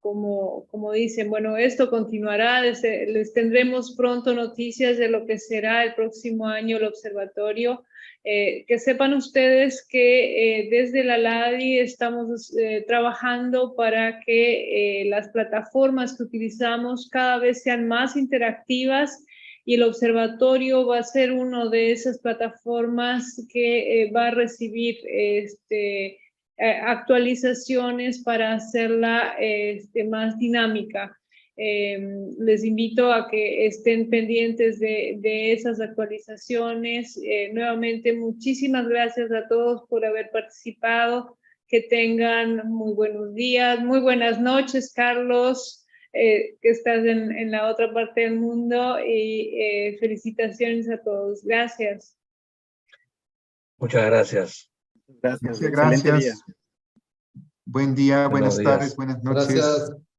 como dicen, bueno, esto continuará, les tendremos pronto noticias de lo que será el próximo año el observatorio. Que sepan ustedes que desde la LADI estamos trabajando para que las plataformas que utilizamos cada vez sean más interactivas y el observatorio va a ser una de esas plataformas que va a recibir actualizaciones para hacerla más dinámica. Les invito a que estén pendientes de esas actualizaciones. Nuevamente, muchísimas gracias a todos por haber participado. Que tengan muy buenos días, muy buenas noches, Carlos, que estás en la otra parte del mundo, y felicitaciones a todos. Gracias. Muchas gracias. Gracias. Muchas gracias. Día. Buen día, buenas tardes, buenas noches. Gracias.